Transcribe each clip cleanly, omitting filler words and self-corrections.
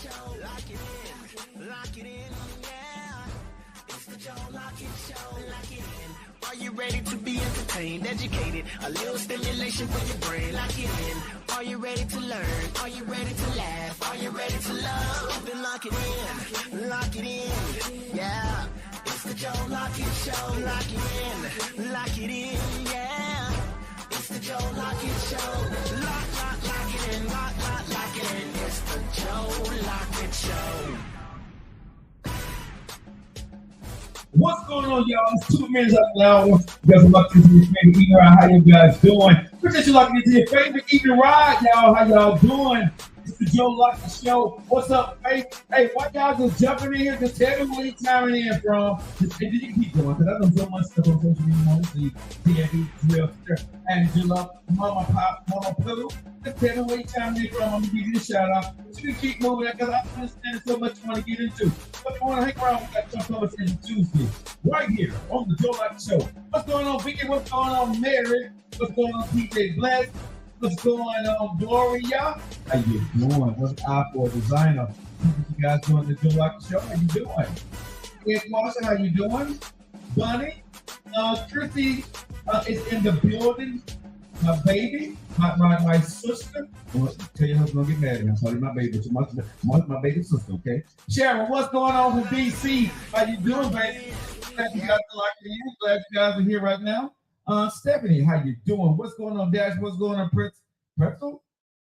Show. Lock it in, yeah. It's the Joe Lockett Show. Lock it in. Are you ready to be entertained, educated? A little stimulation for your brain. Lock it in. Are you ready to learn? Are you ready to laugh? Are you ready to love? Then lock it in. Lock it in. Yeah. It's the Joe Lockett Show. Lock it in. Lock it in. Yeah. It's the Joe Lockett Show. Lock it in. Lock it in. It's the Joe Lockett Show. What's going on, y'all? It's 2 minutes up now. You guys are locked into your favorite evening ride. How you guys doing? Appreciate you locking into your favorite evening ride, y'all. How y'all doing? It's the Joe Lockett Show. What's up, Faith? Hey, why y'all just jumping in here? Just tell me where you timing in from. You can keep going, because I've done so much stuff on social media. Mostly TNT, Drill, Angela, Mama Pop, Mama Pillow. Just tell me where you timing in from. I'm going to give you a shout out. But you can keep moving, because I understand so much you want to get into. But if you want to hang around, we got some conversation Tuesday, right here on the Joe Lockett Show. What's going on, Vicky? What's going on, Mary? What's going on, PJ Bless? What's going on, Gloria? How you doing? What's up for designer? You guys doing the Joe Lockett Show? How you doing? Ed Marshall, how you doing? Bunny, Chrissy is in the building. My baby, my sister. Well, tell your husband don't get mad at me. I'm sorry, my baby, but my baby sister, okay? Sharon, what's going on with DC? How you doing, baby? Glad you guys are locked in. Glad you guys are here right now. Stephanie, how you doing? What's going on, Dash? What's going on, Pretzel?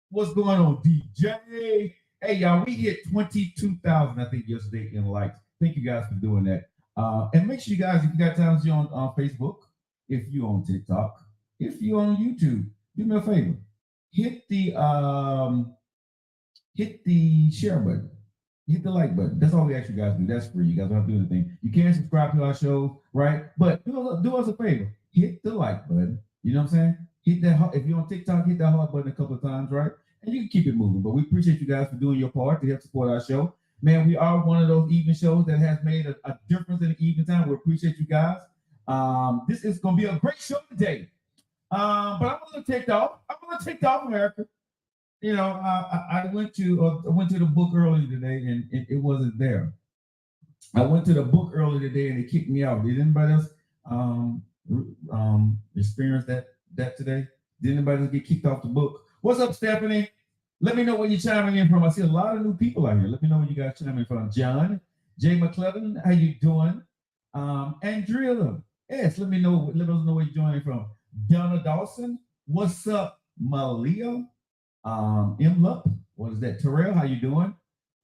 What's going on, DJ? Hey, y'all, we hit 22,000, I think, yesterday in likes. Thank you guys for doing that. And make sure you guys, if you got time, you're on Facebook, if you're on TikTok, if you're on YouTube, do me a favor. Hit the share button. Hit the like button. That's all we ask you guys to do. That's free. You guys don't have to do anything. You can subscribe to our show, right? But do us a favor. Hit the like button. You know what I'm saying? Hit that. If you're on TikTok, hit that heart button a couple of times, right? And you can keep it moving. But we appreciate you guys for doing your part to help support our show. Man, we are one of those evening shows that has made a difference in the evening time. We appreciate you guys. This is going to be a great show today. But I'm going to take off. America. You know, I went to the book earlier today, and it wasn't there. I went to the book earlier today, and it kicked me out. Did anybody else experience that today? Did anybody else get kicked off the book? What's up, Stephanie? Let me know where you're chiming in from. I see a lot of new people out here. Let me know where you guys chiming in from. John, Jay McClellan, how you doing? Andrea, yes, let us know where you're joining from. Donna Dawson, what's up, Malia? Lup, what is that? Terrell, how you doing?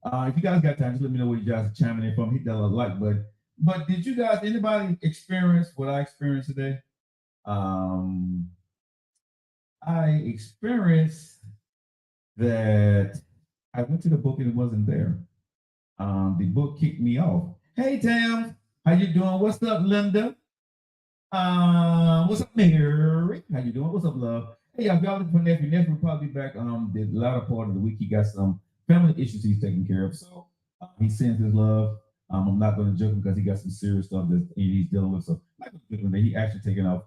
If you guys got time, just let me know where you guys are chiming in from. Hit that like button. But did you guys, anybody experience what I experienced today? I experienced that I went to the book and it wasn't there. The book kicked me off. Hey, Tam, how you doing? What's up, Linda? What's up, Mary? How you doing? What's up, love? Hey, y'all looking for nephew. Nephew will probably be back the latter part of the week. He got some family issues he's taking care of. So he sends his love. I'm not going to joke him because he got some serious stuff that he's dealing with. So he actually taking off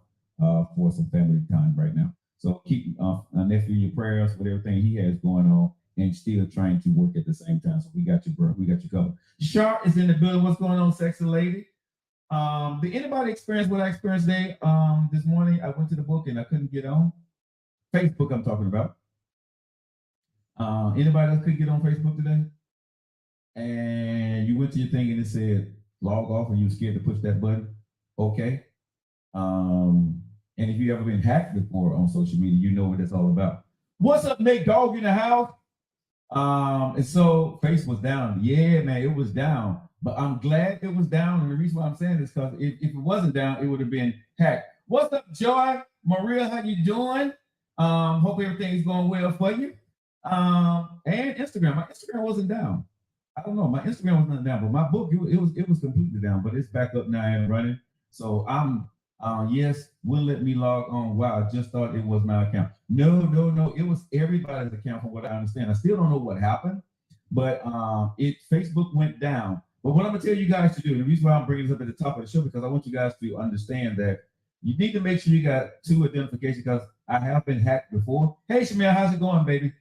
for some family time right now. So keep nephew in your prayers with everything he has going on and still trying to work at the same time. So we got you, bro. We got you covered. Sharp is in the building. What's going on, sexy lady? Did anybody experience what I experienced today? This morning I went to the book and I couldn't get on. Facebook I'm talking about. Anybody else could get on Facebook today? And you went to your thing and it said log off and you were scared to push that button. Okay. And if you ever been hacked before on social media, you know what it's all about. What's up, Nate Dogg in the house? And so Facebook was down. Yeah, man, it was down. But I'm glad it was down. And the reason why I'm saying this is because if it wasn't down, it would have been hacked. What's up, Joy? Maria, how you doing? Hope everything's going well for you. And Instagram. My Instagram wasn't down. I don't know. My Instagram was not down, but my book, it was completely down, but it's back up now and running. So I'm yes, wouldn't let me log on. Wow, I just thought it was my account. No. It was everybody's account from what I understand. I still don't know what happened, but Facebook went down. But what I'm gonna tell you guys to do, the reason why I'm bringing this up at the top of the show, because I want you guys to understand that you need to make sure you got 2 identifications, because I have been hacked before. Hey, Shamil, how's it going, baby?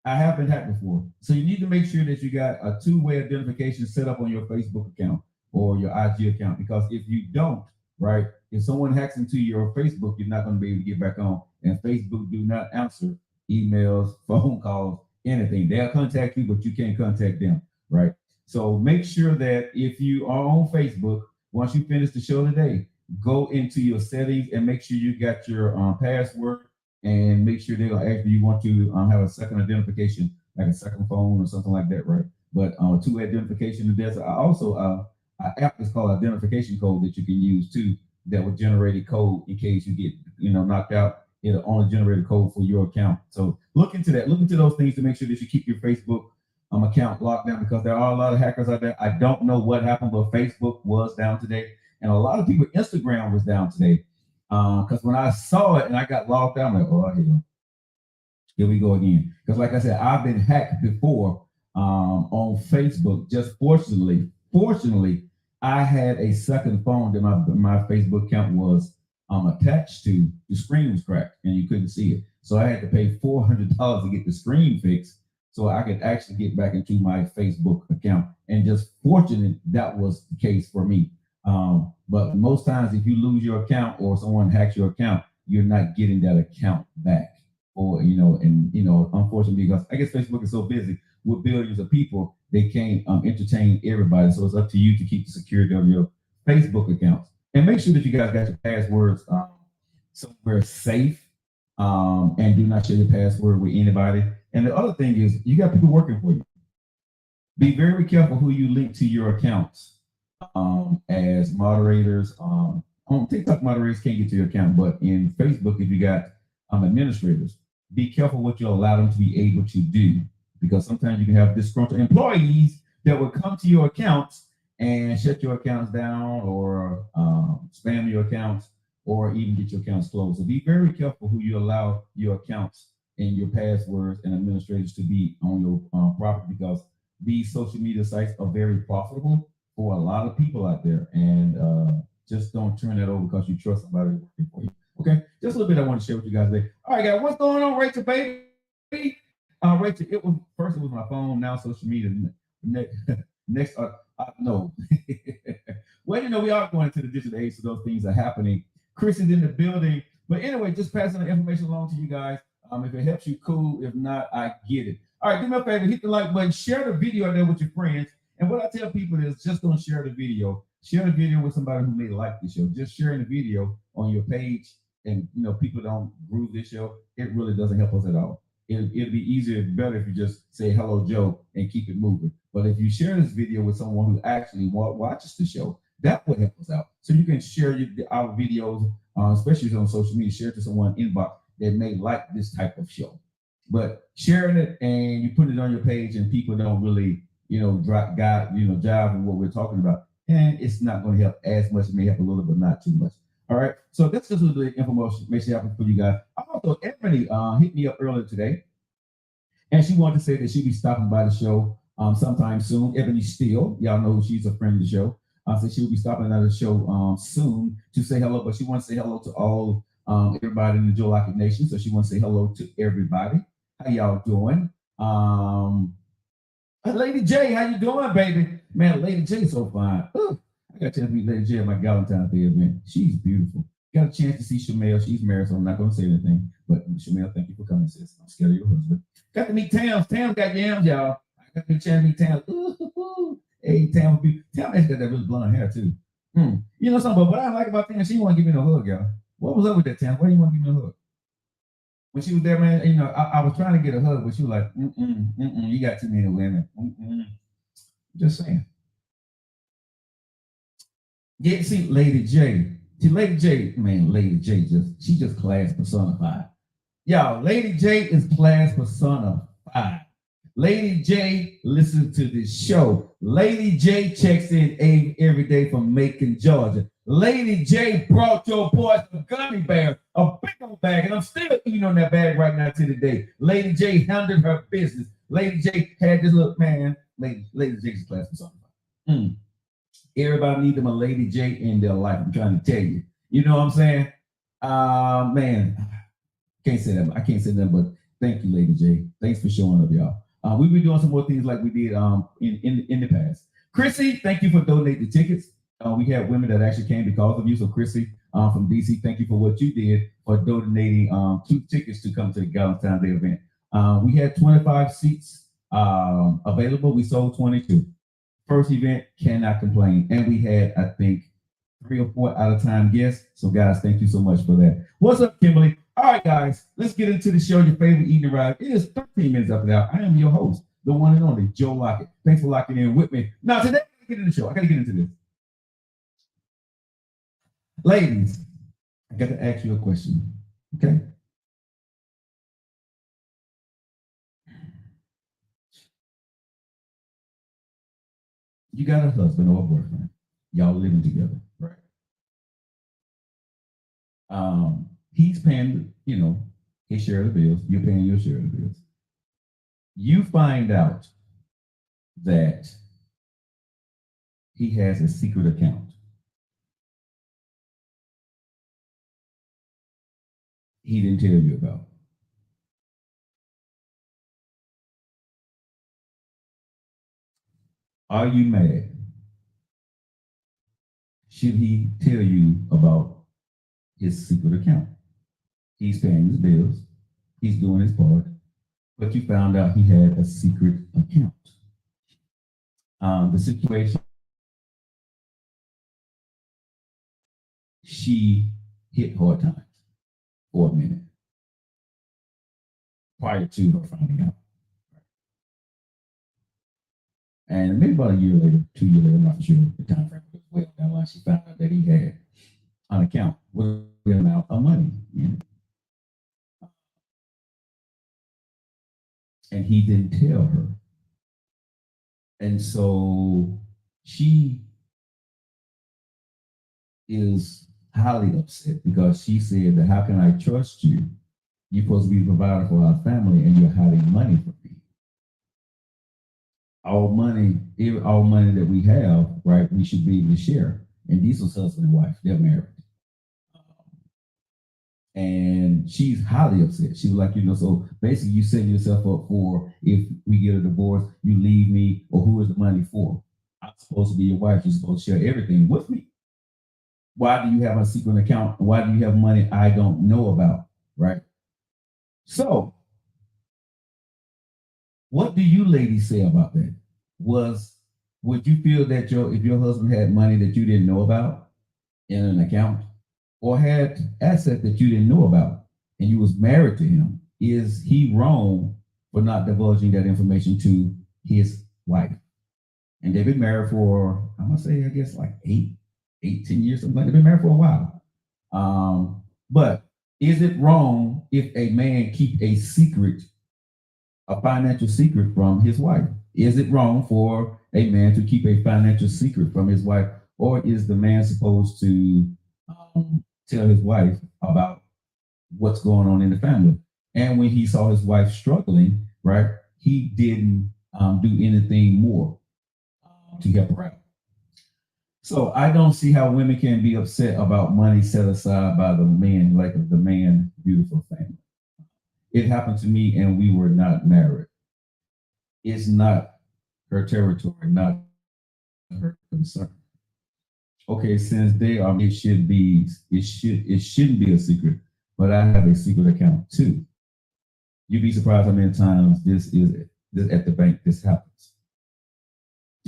I have been hacked before. So you need to make sure that you got a two-way identification set up on your Facebook account or your IG account, because if you don't, right, if someone hacks into your Facebook, you're not going to be able to get back on. And Facebook do not answer emails, phone calls, anything. They'll contact you, but you can't contact them, right? So make sure that if you are on Facebook, once you finish the show today, go into your settings and make sure you got your password, and make sure they'll ask you want to have a second identification, like a second phone or something like that, right? But two identification, there's also an app is called identification code that you can use too, that will generate a code in case you get knocked out. It'll only generate a code for your account. So look into that. Look into those things to make sure that you keep your Facebook account locked down, because there are a lot of hackers out there. I don't know what happened, but Facebook was down today, and a lot of people, Instagram was down today. Because when I saw it and I got logged out, I'm like, oh, here we go again. Because like I said, I've been hacked before on Facebook. Just fortunately, I had a second phone that my Facebook account was attached to. The screen was cracked and you couldn't see it. So I had to pay $400 to get the screen fixed so I could actually get back into my Facebook account. And just fortunate that was the case for me. But most times, if you lose your account or someone hacks your account, you're not getting that account back. Or unfortunately, because I guess Facebook is so busy with billions of people, they can't entertain everybody. So it's up to you to keep the security of your Facebook accounts, and make sure that you guys got your passwords somewhere safe, and do not share your password with anybody. And the other thing is, you got people working for you. Be very careful who you link to your accounts. As moderators, on TikTok, moderators can't get to your account, but in Facebook, if you got administrators, be careful what you allow them to be able to do, because sometimes you can have disgruntled employees that will come to your accounts and shut your accounts down, or spam your accounts, or even get your accounts closed. So be very careful who you allow your accounts and your passwords and administrators to be on your property, because these social media sites are very profitable for a lot of people out there, and just don't turn that over because you trust somebody working for you. Okay, just a little bit I want to share with you guys today. All right, guys, what's going on, Rachel, baby? Rachel, it was my phone, now social media. Next, no. Well, we are going into the digital age, so those things are happening. Chris is in the building, but anyway, just passing the information along to you guys. If it helps you, cool. If not, I get it. All right, do me a favor, hit the like button, share the video out there with your friends. And what I tell people is, just don't share the video. Share the video with somebody who may like the show. Just sharing the video on your page, and people don't groove this show, it really doesn't help us at all. It'll be easier, better if you just say hello, Joe, and keep it moving. But if you share this video with someone who actually watches the show, that would help us out. So you can share our videos, especially on social media. Share it to someone inbox that may like this type of show. But sharing it and you put it on your page, and people don't really jive with what we're talking about, and it's not going to help as much. It may help a little, but not too much. All right, so that's just a little bit of information happen for you guys. Also, Ebony hit me up earlier today, and she wanted to say that she'll be stopping by the show sometime soon. Ebony Steele, y'all know she's a friend of the show. So she'll be stopping by the show soon to say hello, but she wants to say hello to all everybody in the Joe Lockett Nation. So she wants to say hello to everybody. How y'all doing? Lady J, how you doing, baby? Man, Lady J so fine. Ooh, I got a chance to meet Lady J at my Valentine's Day event. She's beautiful. Got a chance to see Shamel. She's married, so I'm not going to say anything. But Shamel, thank you for coming, sis. I'm scared of your husband. Got to meet Tam. Tam got yams, y'all. I got the chance to meet Tam. Ooh. Hey, Tam actually got that really blonde hair, too. You know something, but what I like about Tam, she won't give me no hug, y'all. What was up with that, Tam? Why do you want to give me a hug? When she was there, man, I was trying to get a hug, but she was like, you got too many women. Just saying. Yeah, see, Lady J. Lady J, she just class personified. Y'all, Lady J is class personified. Lady J listens to this show. Lady J checks in every day from Macon, Georgia. Lady J brought your boys some gummy bears, a big old bag, and I'm still eating on that bag right now to the day. Lady J handled her business. Lady J had this little man. Lady J's class personified. Everybody needs them a Lady J in their life. I'm trying to tell you. You know what I'm saying? Man, can't say that. I can't say that, but Thank you, Lady J. Thanks for showing up, y'all. We'll be doing some more things like we did in the past. Chrissy, thank you for donating the tickets. We had women that actually came because of you. So Chrissy from DC, thank you for what you did for donating 2 tickets to come to the Valentine's Day event. We had 25 seats available. We sold 22. First event, cannot complain. And we had, I think, 3 or 4 out of time guests. So guys, thank you so much for that. What's up, Kimberly? All right, guys, let's get into the show. Your favorite evening ride. It is 13 minutes after now. I am your host, the one and only Joe Lockett. Thanks for locking in with me. Now, today, I gotta get into the show. I got to get into this. Ladies, I got to ask you a question, okay? You got a husband or a boyfriend. Y'all living together, right? He's paying, his share of the bills. You're paying your share of the bills. You find out that he has a secret account. He didn't tell you about. Are you mad? Should he tell you about his secret account? He's paying his bills. He's doing his part. But you found out he had a secret account. The situation, she hit hard times for a minute prior to her finding out. And maybe about a year later, 2 years later, I'm not sure the time frame was well down the line, she found out that he had an account with an amount of money in it. And he didn't tell her. And so she is highly upset because she said that how can I trust you? You're supposed to be the provider for our family and you're hiding money from me. All money that we have, right, we should be able to share. And Diesel's husband and wife, they're married. And she's highly upset. She was like, so basically you set yourself up for if we get a divorce, you leave me, or who is the money for? I'm supposed to be your wife. You're supposed to share everything with me. Why do you have a secret account? Why do you have money I don't know about, right? So, what do you ladies say about that? Would you feel that if your husband had money that you didn't know about in an account, or had assets that you didn't know about, and you was married to him, is he wrong for not divulging that information to his wife? And they've been married for, I'm gonna say, I guess like 10 years, something like that. They've been married for a while. But is it wrong if a man keep a financial secret from his wife? Is it wrong for a man to keep a financial secret from his wife? Or is the man supposed to tell his wife about what's going on in the family? And when he saw his wife struggling, right, he didn't do anything more to help her out. So I don't see how women can be upset about money set aside by the man, like the man, beautiful family. It happened to me and we were not married. It's not her territory, not her concern. Okay, since they are, it shouldn't be a secret, but I have a secret account too. You'd be surprised how many times this at the bank, this happens.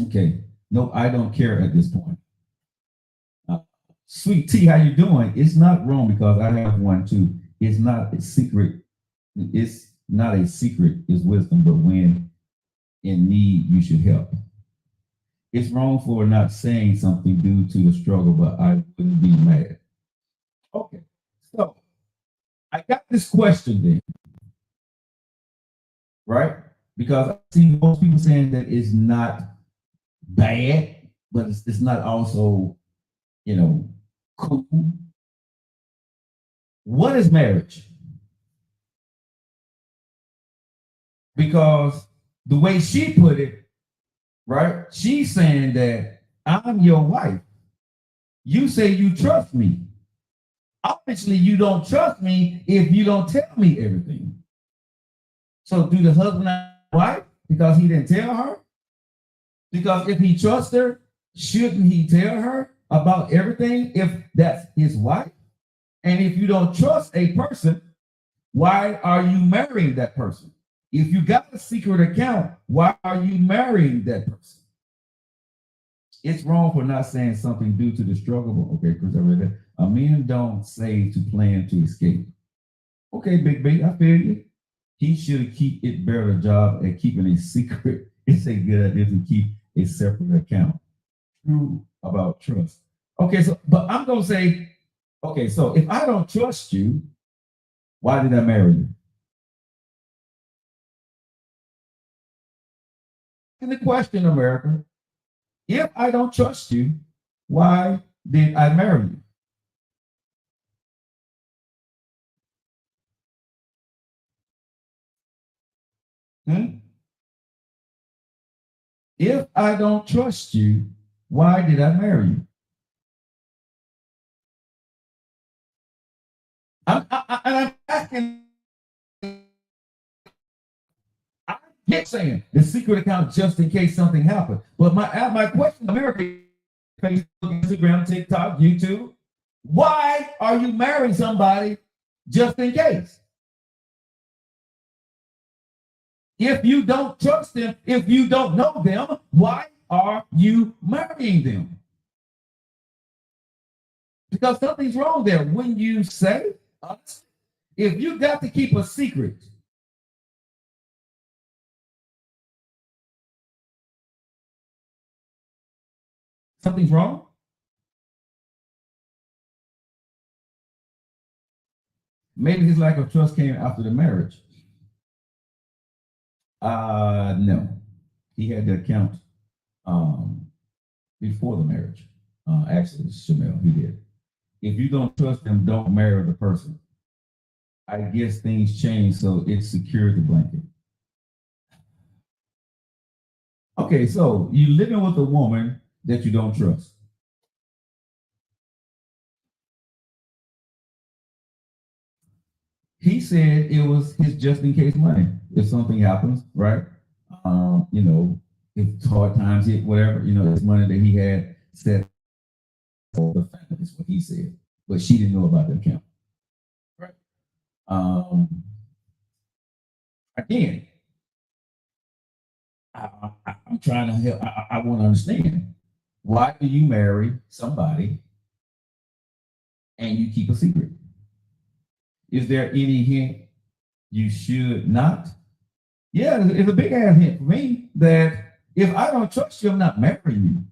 Okay, no, I don't care at this point. Sweet Tea, how you doing? It's not wrong because I have one too. It's not a secret. It's not a secret, it's wisdom, but when in need, you should help. It's wrong for not saying something due to the struggle, but I wouldn't be mad. Okay, so I got this question then, right? Because I see most people saying that it's not bad, but it's not also, cool. What is marriage? Because the way she put it, right? She's saying that I'm your wife. You say you trust me. Obviously, you don't trust me if you don't tell me everything. So do the husband not wife because he didn't tell her? Because if he trusts her, shouldn't he tell her about everything if that's his wife? And if you don't trust a person, why are you marrying that person? If you got a secret account, why are you marrying that person? It's wrong for not saying something due to the struggle. Okay, Chris, I read that. A men don't save to plan to escape. Okay, Big B, I feel you. He should keep it better job at keeping a secret. It's a good idea to keep a separate account. True about trust. Okay, so but I'm gonna say, okay, so if I don't trust you, why did I marry you? And the question, America, if I don't trust you, why did I marry you? Hmm? If I don't trust you, why did I marry you? I'm asking, I get saying the secret account just in case something happened. But my question, America, Facebook, Instagram, TikTok, YouTube, why are you marrying somebody just in case? If you don't trust them, if you don't know them, why are you marrying them? Because something's wrong there. When you say, if you got to keep a secret, something's wrong. Maybe his lack of trust came after the marriage. No, he had the account before the marriage. Actually, Shamel, he did. If you don't trust them, don't marry the person. I guess things change, so it's security blanket. Okay, so you living with a woman that you don't trust. He said it was his just in case money. If something happens, right? You know, if hard times hit, whatever, you know, it's money that he had set for the family, is what he said. But she didn't know about the account. Right. Again, I'm trying to help. I want to understand, why do you marry somebody and you keep a secret? Is there any hint you should not? Yeah, it's a big ass hint for me that if I don't trust you, I'm not marrying you.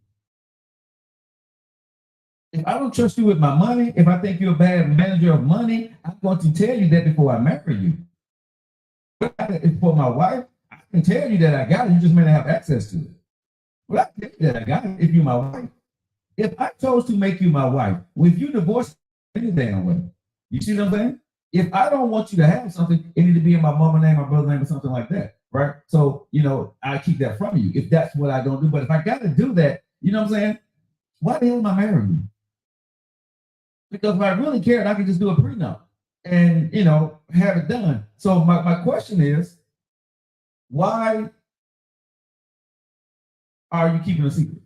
If I don't trust you with my money, if I think you're a bad manager of money, I'm going to tell you that before I marry you. If for my wife, I can tell you that I got it. You just may not have access to it. Well, I can tell you that I got it if you're my wife. If I chose to make you my wife, well, if you divorce any damn way, you see what I'm saying? If I don't want you to have something, it need to be in my mama name, my brother's name, or something like that, right? So, you know, I keep that from you if that's what I don't do. But if I got to do that, you know what I'm saying? Why the hell am I marrying you? Because if I really cared, I could just do a prenup and, you know, have it done. So my question is, why are you keeping a secret?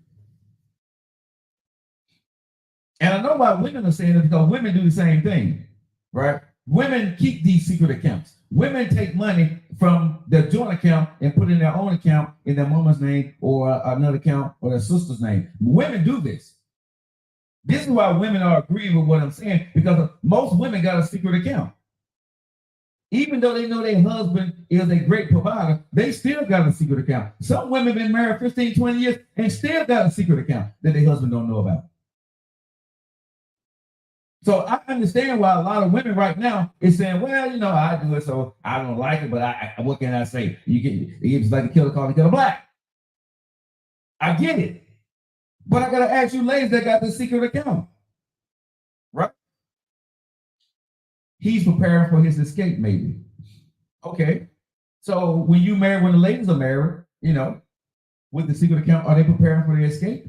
And I know why women are saying it because women do the same thing, right? Women keep these secret accounts. Women take money from their joint account and put in their own account in their mama's name or another account or their sister's name. Women do this. This is why women are agreeing with what I'm saying because most women got a secret account. Even though they know their husband is a great provider, they still got a secret account. Some women been married 15, 20 years and still got a secret account that their husband don't know about. So I understand why a lot of women right now is saying, well, you know, I do it, so I don't like it, but what can I say? It's like a killer called a killer black. I get it. But I gotta ask you ladies that got the secret account. Right? He's preparing for his escape, maybe. Okay. So when the ladies are married, you know, with the secret account, are they preparing for the escape?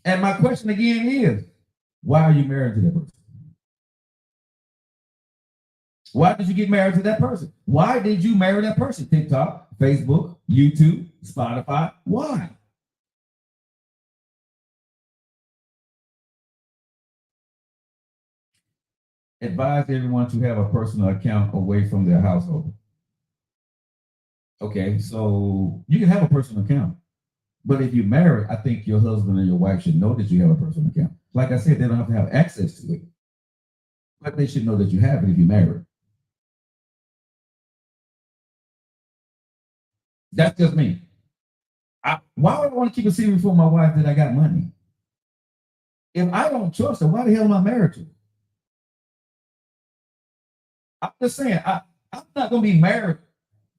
And my question again is, why are you married to that person? Why did you get married to that person? Why did you marry that person? TikTok, Facebook, YouTube, Spotify. Why? Advise everyone to have a personal account away from their household. Okay, so you can have a personal account, but if you're married, I think your husband and your wife should know that you have a personal account. Like I said, they don't have to have access to it, but they should know that you have it if you're married. That's just me. Why would I want to keep a secret from my wife that I got money? If I don't trust her, why the hell am I married to her? I'm just saying, I'm not gonna be married.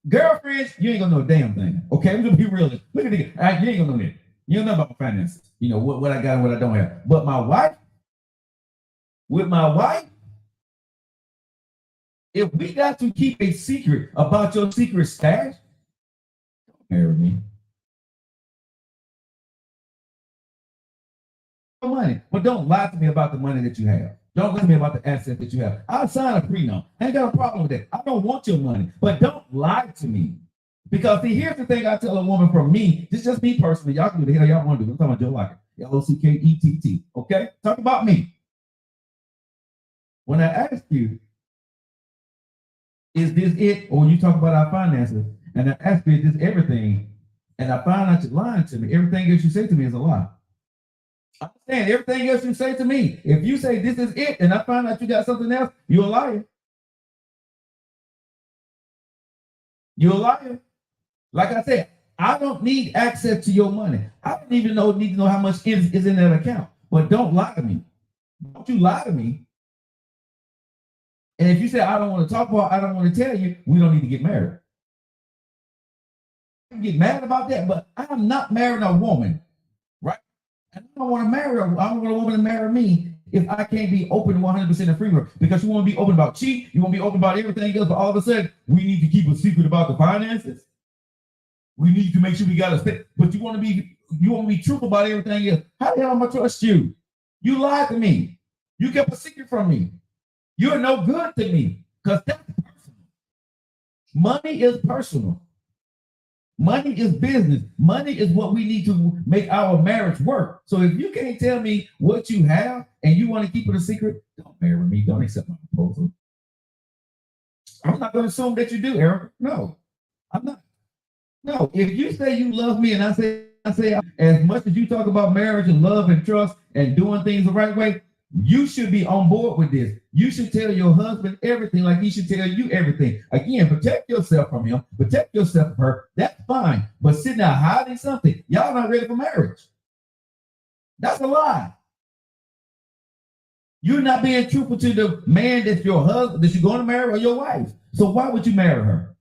Girlfriends, you ain't gonna know a damn thing. Okay, I'm gonna be real. Look at this. You ain't gonna know that. You don't know about my finances. You know what I got and what I don't have. But my wife, with my wife, if we got to keep a secret about your secret stash, don't marry me. Money, but don't lie to me about the money that you have. Don't lie to me about the assets that you have. I'll sign a prenup. I ain't got a problem with that. I don't want your money, but don't lie to me. Because see, here's the thing I tell a woman from me, this is just me personally. Y'all can do the hell y'all want to do. I'm talking about Joe Lockett. Lockett. Okay? Talk about me. When I ask you, is this it? Or when you talk about our finances, and I ask you, is this everything? And I find out you're lying to me. Everything else you say to me is a lie. I'm saying everything else you say to me. If you say this is it, and I find out you got something else, you're a liar. You're a liar. Like I said, I don't need access to your money. I don't even need to know how much is in that account. But don't lie to me. Don't you lie to me. And if you say I don't want to talk about, I don't want to tell you, we don't need to get married. I can get mad about that, but I'm not marrying a woman, right? And I don't want to marry her. I don't want a woman to marry me if I can't be open 100% and free with her. Because you want to be open about cheat, you want to be open about everything else, but all of a sudden, we need to keep a secret about the finances. We need to make sure we got to stay. But you want to be truthful about everything else. How the hell am I trust you? You lied to me. You kept a secret from me. You're no good to me because that's personal. Money is personal. Money is business. Money is what we need to make our marriage work. So if you can't tell me what you have and you want to keep it a secret, don't marry me. Don't accept my proposal. I'm not going to assume that you do, Eric. No, I'm not. No, if you say you love me and I say as much as you talk about marriage and love and trust and doing things the right way, you should be on board with this. You should tell your husband everything like he should tell you everything. Again, protect yourself from him, protect yourself from her. That's fine. But sitting there hiding something, y'all not ready for marriage. That's a lie. You're not being truthful to the man that's your husband, that you're going to marry, or your wife. So why would you marry her?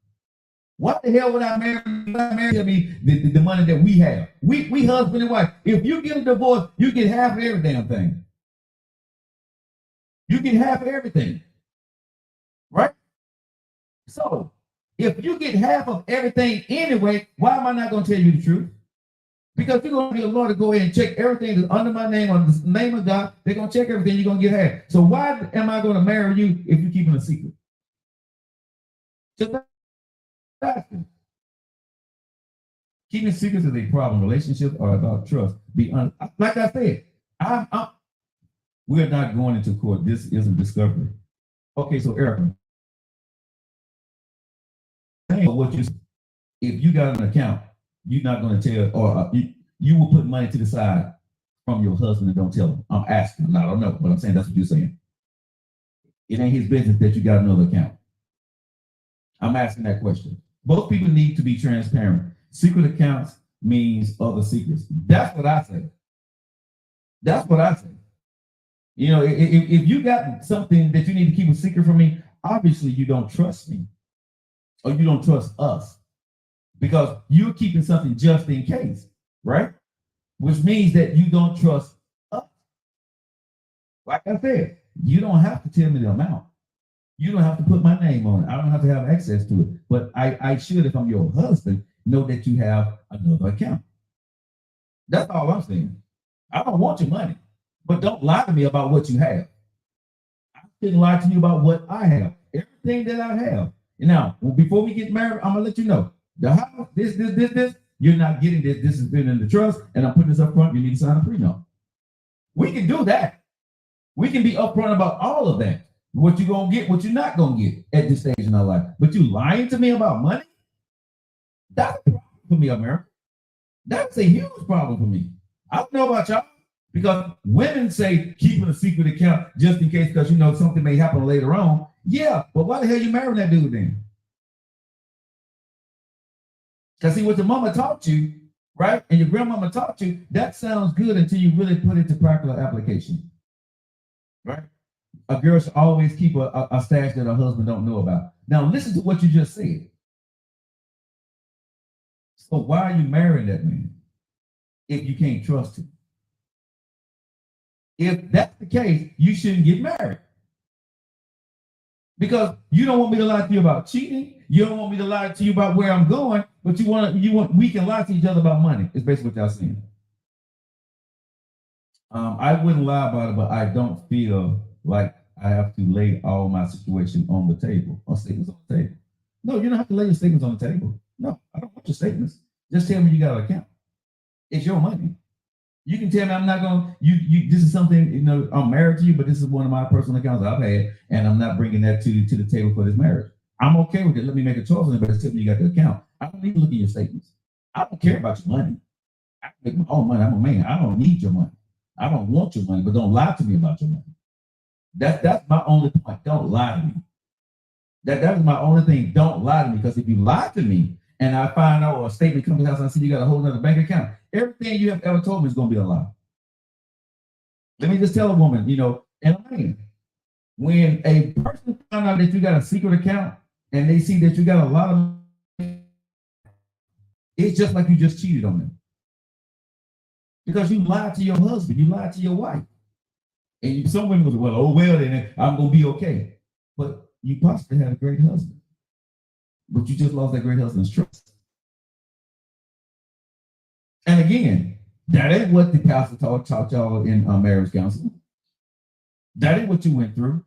What the hell would I marry me the money that we have? We husband and wife. If you get a divorce, you get half of every damn thing. You get half of everything. Right? So if you get half of everything anyway, why am I not going to tell you the truth? Because you're going to be a lawyer to go ahead and check everything that's under my name, on the name of God. They're going to check everything. You're going to get half. So why am I going to marry you if you're keeping a secret? Just asking. Keeping secrets is a problem. Relationships are about trust. Be honest. Like I said, we're not going into court. This isn't discovery. Okay, so Erica, what you if you got an account, you're not going to tell, or you will put money to the side from your husband and don't tell him. I'm asking. I don't know, but I'm saying that's what you're saying. It ain't his business that you got another account. I'm asking that question. Both people need to be transparent. Secret accounts means other secrets. That's what I say. That's what I say. You know, if you got something that you need to keep a secret from me, obviously you don't trust me, or you don't trust us, because you're keeping something just in case, right? Which means that you don't trust us. Like I said, you don't have to tell me the amount. You don't have to put my name on it. I don't have to have access to it. But I should, if I'm your husband, know that you have another account. That's all I'm saying. I don't want your money, but don't lie to me about what you have. I shouldn't lie to you about what I have. everything that I have. Now, before we get married, I'm gonna let you know the house, this. You're not getting this. This has been in the trust, and I'm putting this up front. You need to sign a prenup. We can do that. We can be upfront about all of that. What you're gonna get, what you're not gonna get at this stage in our life. But you lying to me about money? That's a problem for me, America. That's a huge problem for me. I don't know about y'all, because women say keeping a secret account just in case, because you know something may happen later on. Yeah, but why the hell you marrying that dude then? Because see, what your mama taught you, right, and your grandmama taught you, that sounds good until you really put it to practical application, right? A girl should always keep a stash that her husband don't know about. Now listen to what you just said. So why are you marrying that man if you can't trust him? If that's the case, you shouldn't get married. Because you don't want me to lie to you about cheating. You don't want me to lie to you about where I'm going, but you want we can lie to each other about money. It's basically what y'all saying. I wouldn't lie about it, but I don't feel like I have to lay all my situation on the table or statements on the table. No, you don't have to lay your statements on the table. No, I don't want your statements. Just tell me you got an account. It's your money. You can tell me I'm not going. You. This is something, you know. I'm married to you, but this is one of my personal accounts I've had, and I'm not bringing that to the table for this marriage. I'm okay with it. Let me make a choice on it, but just tell me you got the account. I don't need to look at your statements. I don't care about your money. I make my own money. I'm a man. I don't need your money. I don't want your money, but don't lie to me about your money. That's my only point. Don't lie to me. That is my only thing. Don't lie to me, because if you lie to me and I find out, or a statement comes to the house and I see you got a whole other bank account, everything you have ever told me is going to be a lie. Let me just tell a woman, you know, and a man, when a person finds out that you got a secret account and they see that you got a lot of money, it's just like you just cheated on them. Because you lied to your husband, you lied to your wife. And some women go, well, oh, well, then I'm going to be okay. But you possibly had a great husband. But you just lost that great husband's trust. And again, that ain't what the pastor taught y'all in marriage counseling. That ain't what you went through.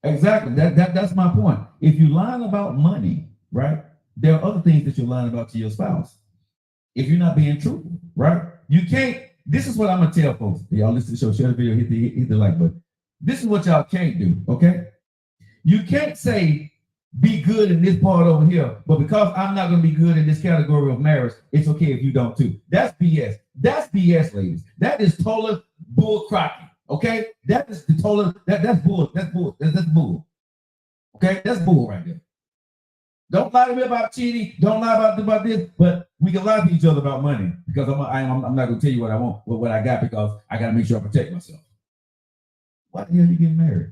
Exactly. That's my point. If you're lying about money, right, there are other things that you're lying about to your spouse. If you're not being truthful, right? You can't. This is what I'm gonna tell folks. Y'all listen to the show, share the video, hit the like button. This is what y'all can't do, okay? You can't say be good in this part over here, but because I'm not gonna be good in this category of marriage, it's okay if you don't too. That's BS. That's BS, ladies. That is total bull crocky. Okay, that is the total. That's bull. That's bull. That's bull. Okay, that's bull right there. Don't lie to me about cheating. Don't lie about this. But we can lie to each other about money, because I'm not going to tell you what I want, what I got, because I got to make sure I protect myself. Why the hell are you getting married?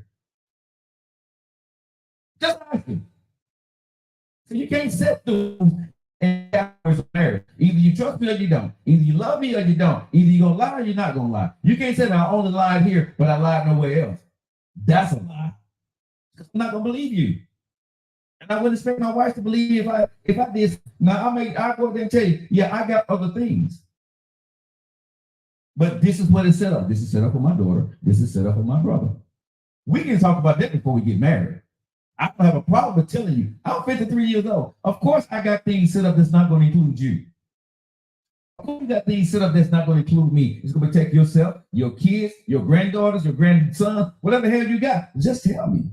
Just asking. So you can't set those and marriage. Either you trust me or you don't. Either you love me or you don't. Either you're going to lie or you're not going to lie. You can't say that I only lied here, but I lied nowhere else. That's a lie. Because I'm not going to believe you. And I wouldn't expect my wife to believe me if I did. Now I'll go there and tell you, yeah, I got other things. But this is what is set up. This is set up for my daughter. This is set up for my brother. We can talk about that before we get married. I don't have a problem with telling you. I'm 53 years old. Of course, I got things set up that's not going to include you. Of course, you got things set up that's not going to include me. It's going to protect yourself, your kids, your granddaughters, your grandsons, whatever the hell you got. Just tell me.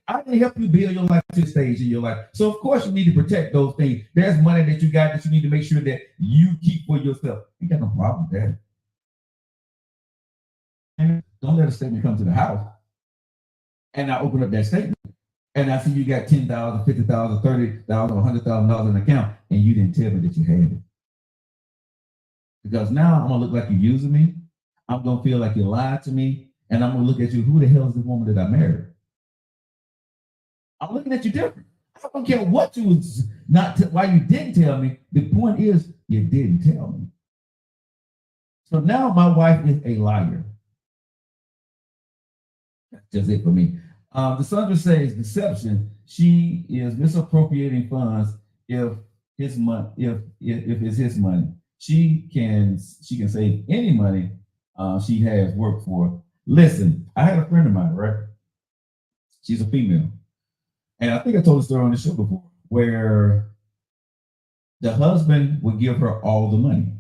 I didn't help you build your life to this stage in your life. So of course you need to protect those things. There's money that you got that you need to make sure that you keep for yourself. You got no problem with that. And don't let a statement come to the house and I open up that statement and I see you got $10,000, $50,000, $30,000, $100,000 in the account, and you didn't tell me that you had it. Because now I'm gonna look like you're using me. I'm gonna feel like you lied to me, and I'm gonna look at you. Who the hell is this woman that I married? I'm looking at you different. I don't care what you was why you didn't tell me. The point is you didn't tell me. So now my wife is a liar. That's just it for me. The Sandra says deception. She is misappropriating funds if his money, if it's his money. She can save any money she has worked for. Listen, I had a friend of mine, right? She's a female. And I think I told the story on the show before, where the husband would give her all the money,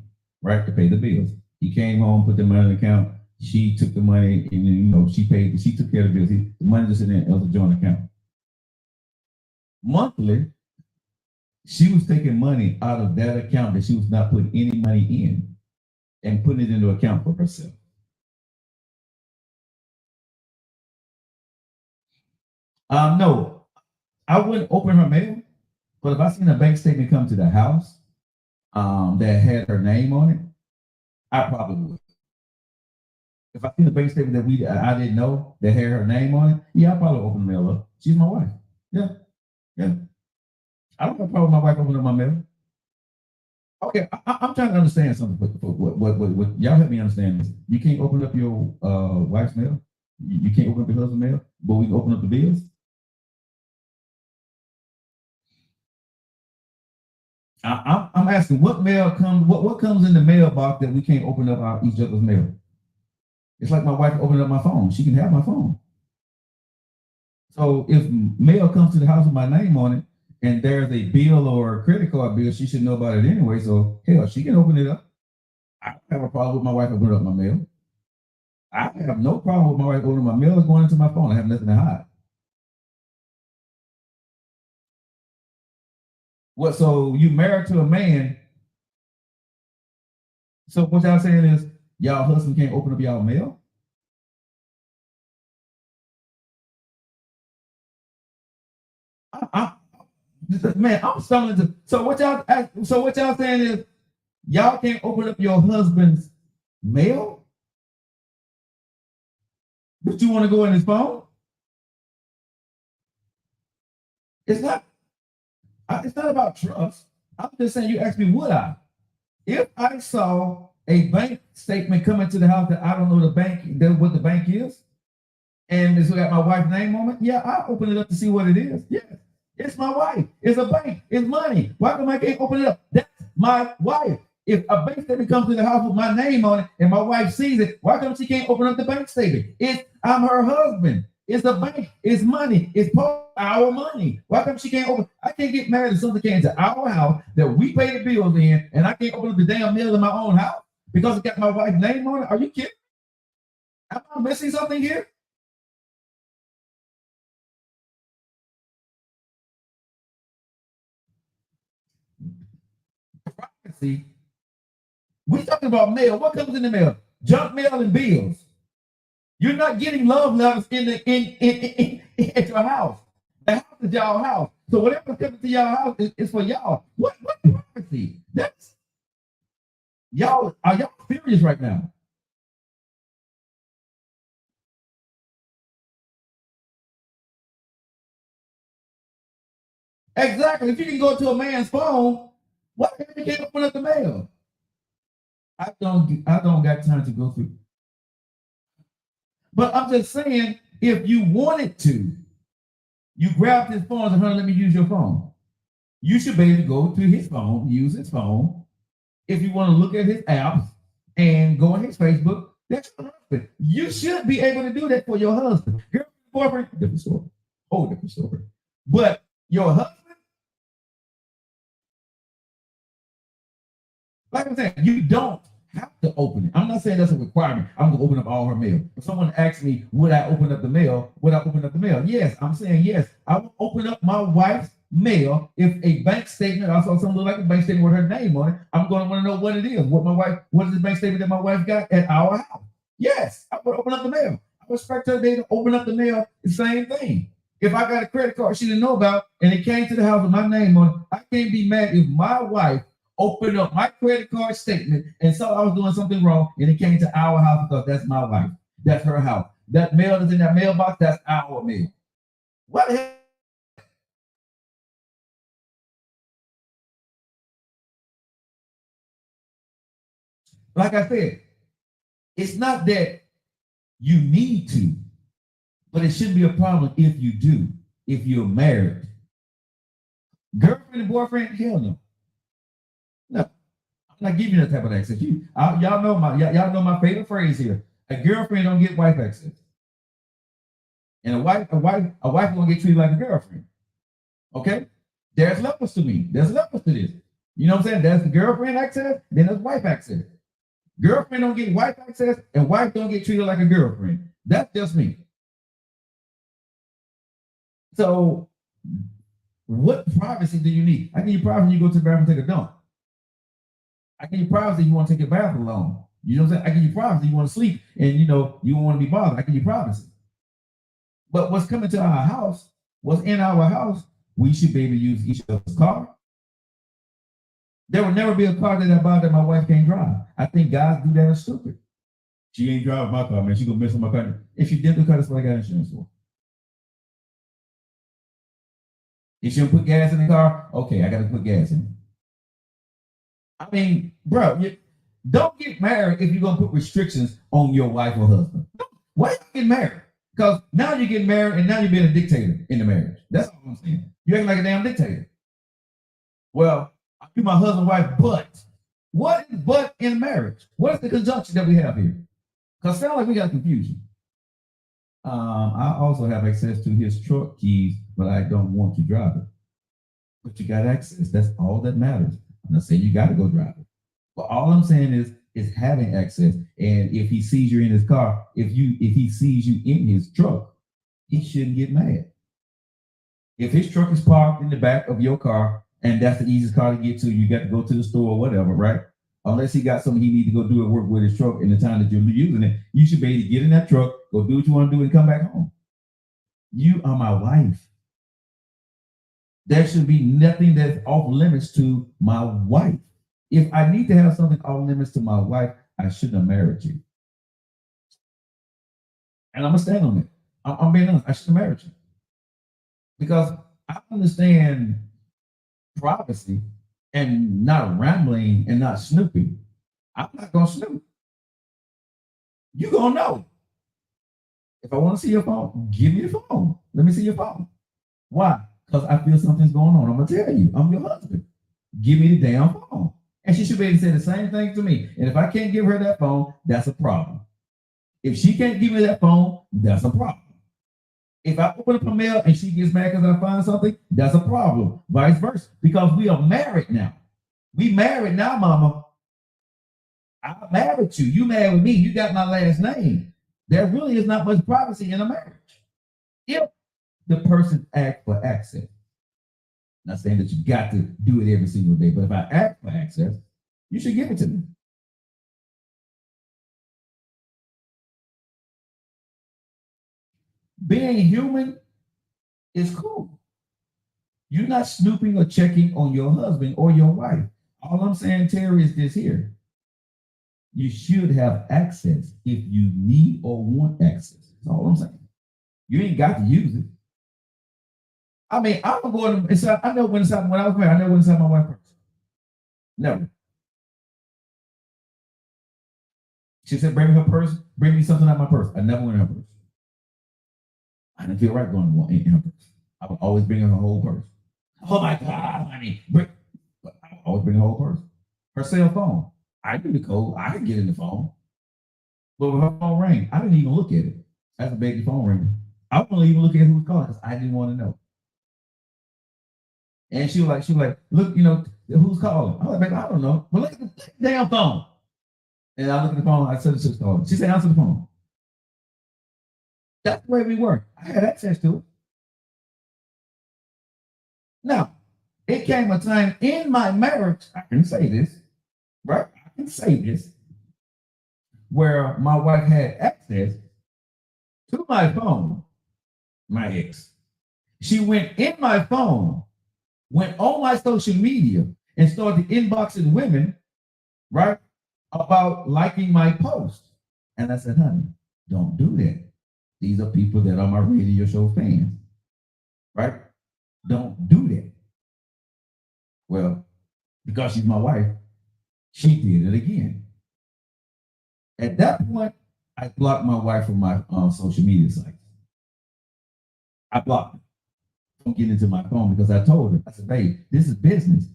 right, to pay the bills. He came home, put the money in the account. She took the money, and she paid. She took care of the bills. The money just in there. It was a joint account. Monthly, she was taking money out of that account that she was not putting any money in, and putting it into account for herself. No, I wouldn't open her mail, but if I seen a bank statement come to the house that had her name on it, I probably would. If I seen a bank statement that I didn't know that had her name on it, yeah, I probably open the mail up. She's my wife. Yeah, yeah. I don't have a problem with my wife opening up my mail. Okay, I'm trying to understand something. What y'all help me understand this. You can't open up your wife's mail. You can't open up your husband's mail, but we can open up the bills. I'm asking what mail comes. What comes in the mailbox that we can't open up each other's mail? It's like my wife opening up my phone. She can have my phone. So if mail comes to the house with my name on it, and there's a bill or a credit card bill, she should know about it anyway. So hell, she can open it up. I don't have a problem with my wife opening up my mail. I have no problem with my wife opening my mail is going into my phone. I have nothing to hide. What? So you married to a man? So what y'all saying is y'all husband can't open up y'all mail? Man, I'm stumbling to. So what y'all? So what y'all saying is y'all can't open up your husband's mail, but you want to go in his phone? It's not. It's not about trust. I'm just saying. You asked me, would I? If I saw a bank statement coming to the house that I don't know what the bank is, and it's got my wife's name on it, yeah, I open it up to see what it is. Yes, it's my wife. It's a bank. It's money. Why come I can't open it up? That's my wife. If a bank statement comes to the house with my name on it and my wife sees it, why come she can't open up the bank statement? I'm her husband. It's a bank. It's money. It's part of our money. Why come she can't open? I can't get mad if something came to our house that we pay the bills in, and I can't open up the damn mail in my own house because it got my wife's name on it. Are you kidding? Am I missing something here? Privacy. We talking about mail. What comes in the mail? Junk mail and bills. You're not getting love letters at your house. The house is y'all house. So whatever's coming to y'all house is for y'all. What privacy? That's y'all. Are y'all serious right now? Exactly. If you can go to a man's phone, why you can't open up the mail? I don't got time to go through. But I'm just saying, if you wanted to, you grabbed his phone and said, let me use your phone. You should be able to go to his phone, use his phone. If you want to look at his apps and go on his Facebook, that's your husband. You should be able to do that for your husband. Your boyfriend, different story. Whole different story. But your husband, like I'm saying, you don't have to open it. I'm not saying that's a requirement. I'm gonna open up all her mail. If someone asks me, would I open up the mail? Would I open up the mail? Yes, I'm saying yes. I will open up my wife's mail if a bank statement, I saw something like a bank statement with her name on it. I'm gonna want to know what it is. What is the bank statement that my wife got at our house? Yes, I would open up the mail. I expect her to open up the mail, the same thing. If I got a credit card she didn't know about and it came to the house with my name on it, I can't be mad if my wife opened up my credit card statement and saw I was doing something wrong and it came to our house because that's my wife. That's her house. That mail is in that mailbox, that's our mail. What the hell? Like I said, it's not that you need to, but it shouldn't be a problem if you do, if you're married. Girlfriend and boyfriend, hell no. No, I'm not giving you that type of access. Y'all know my favorite phrase here. A girlfriend don't get wife access. And a wife gonna get treated like a girlfriend. Okay? There's levels to me. There's levels to this. You know what I'm saying? There's the girlfriend access, then there's wife access. Girlfriend don't get wife access, and wife don't get treated like a girlfriend. That's just me. So, what privacy do you need? I give you privacy you go to the bathroom and take a dump. I give you privacy you want to take your bath alone. You know what I'm saying? I give you privacy you want to sleep and you don't want to be bothered. I give you privacy. But what's coming to our house, what's in our house, we should be able to use each other's car. There will never be a car that I buy that my wife can't drive. I think guys do that are stupid. She ain't driving my car, man. She gonna mess with my car. If she did the car, that's what I got insurance for. If she don't put gas in the car, okay, I gotta put gas in it. I mean, bro, don't get married if you're gonna put restrictions on your wife or husband. Why you getting married? Because now you're getting married and now you're being a dictator in the marriage. That's all I'm saying. You're acting like a damn dictator. Well, you're my husband, wife, but what is but in marriage? What is the conjunction that we have here? Because it sounds like we got confusion. I also have access to his truck keys, but I don't want to drive it. But you got access. That's all that matters. I'm not saying you got to go drive it. But all I'm saying is having access. And if he sees you in his car, if he sees you in his truck, he shouldn't get mad. If his truck is parked in the back of your car and that's the easiest car to get to, you got to go to the store or whatever, right? Unless he got something he need to go do at work with his truck in the time that you're using it, you should be able to get in that truck, go do what you want to do and come back home. You are my wife. There should be nothing that's off limits to my wife. If I need to have something off limits to my wife, I shouldn't have married you. And I'm going to stand on it. I'm being honest. I shouldn't have married you. Because I understand privacy and not rambling and not snooping. I'm not going to snoop. You're going to know. If I want to see your phone, give me the phone. Let me see your phone. Why? Because I feel something's going on. I'm going to tell you. I'm your husband. Give me the damn phone. And she should be able to say the same thing to me. And if I can't give her that phone, that's a problem. If she can't give me that phone, that's a problem. If I open up a mail and she gets mad because I find something, that's a problem. Vice versa. Because we are married now. We married now, mama. I'm married you. You married with me. You got my last name. There really is not much privacy in a marriage. If the person asks for access. Not saying that you got to do it every single day, but if I ask for access, you should give it to me. Being human is cool. You're not snooping or checking on your husband or your wife. All I'm saying, Terry, is this here. You should have access if you need or want access. That's all I'm saying. You ain't got to use it. I mean, I'm going inside. I know when inside when I was married, I never went inside my wife's purse. Never. She said, "Bring me her purse. Bring me something out of my purse." I never went in her purse. I didn't feel right going in her purse. I would always bring her whole purse. Oh my God, honey! I would always bring her whole purse. Her cell phone. I knew the code. I could get in the phone. But when her phone rang, I didn't even look at it. That's a baby phone ring. I wouldn't even look at who was calling because I didn't want to know. And she was like, look, who's calling? I was like, I don't know. Well, look at the damn phone. And I looked at the phone. I said, she's calling. She said, answer the phone. That's the way we were. I had access to it. Now, it came a time in my marriage, I can say this, right? I can say this, where my wife had access to my phone, my ex. She went in my phone, went on my social media, and started inboxing women, right, about liking my post. And I said, honey, don't do that. These are people that are my radio show fans, right? Don't do that. Well, because she's my wife, she did it again. At that point, I blocked my wife from my social media sites. I blocked her from getting into my phone because I told her, I said, babe, this is business.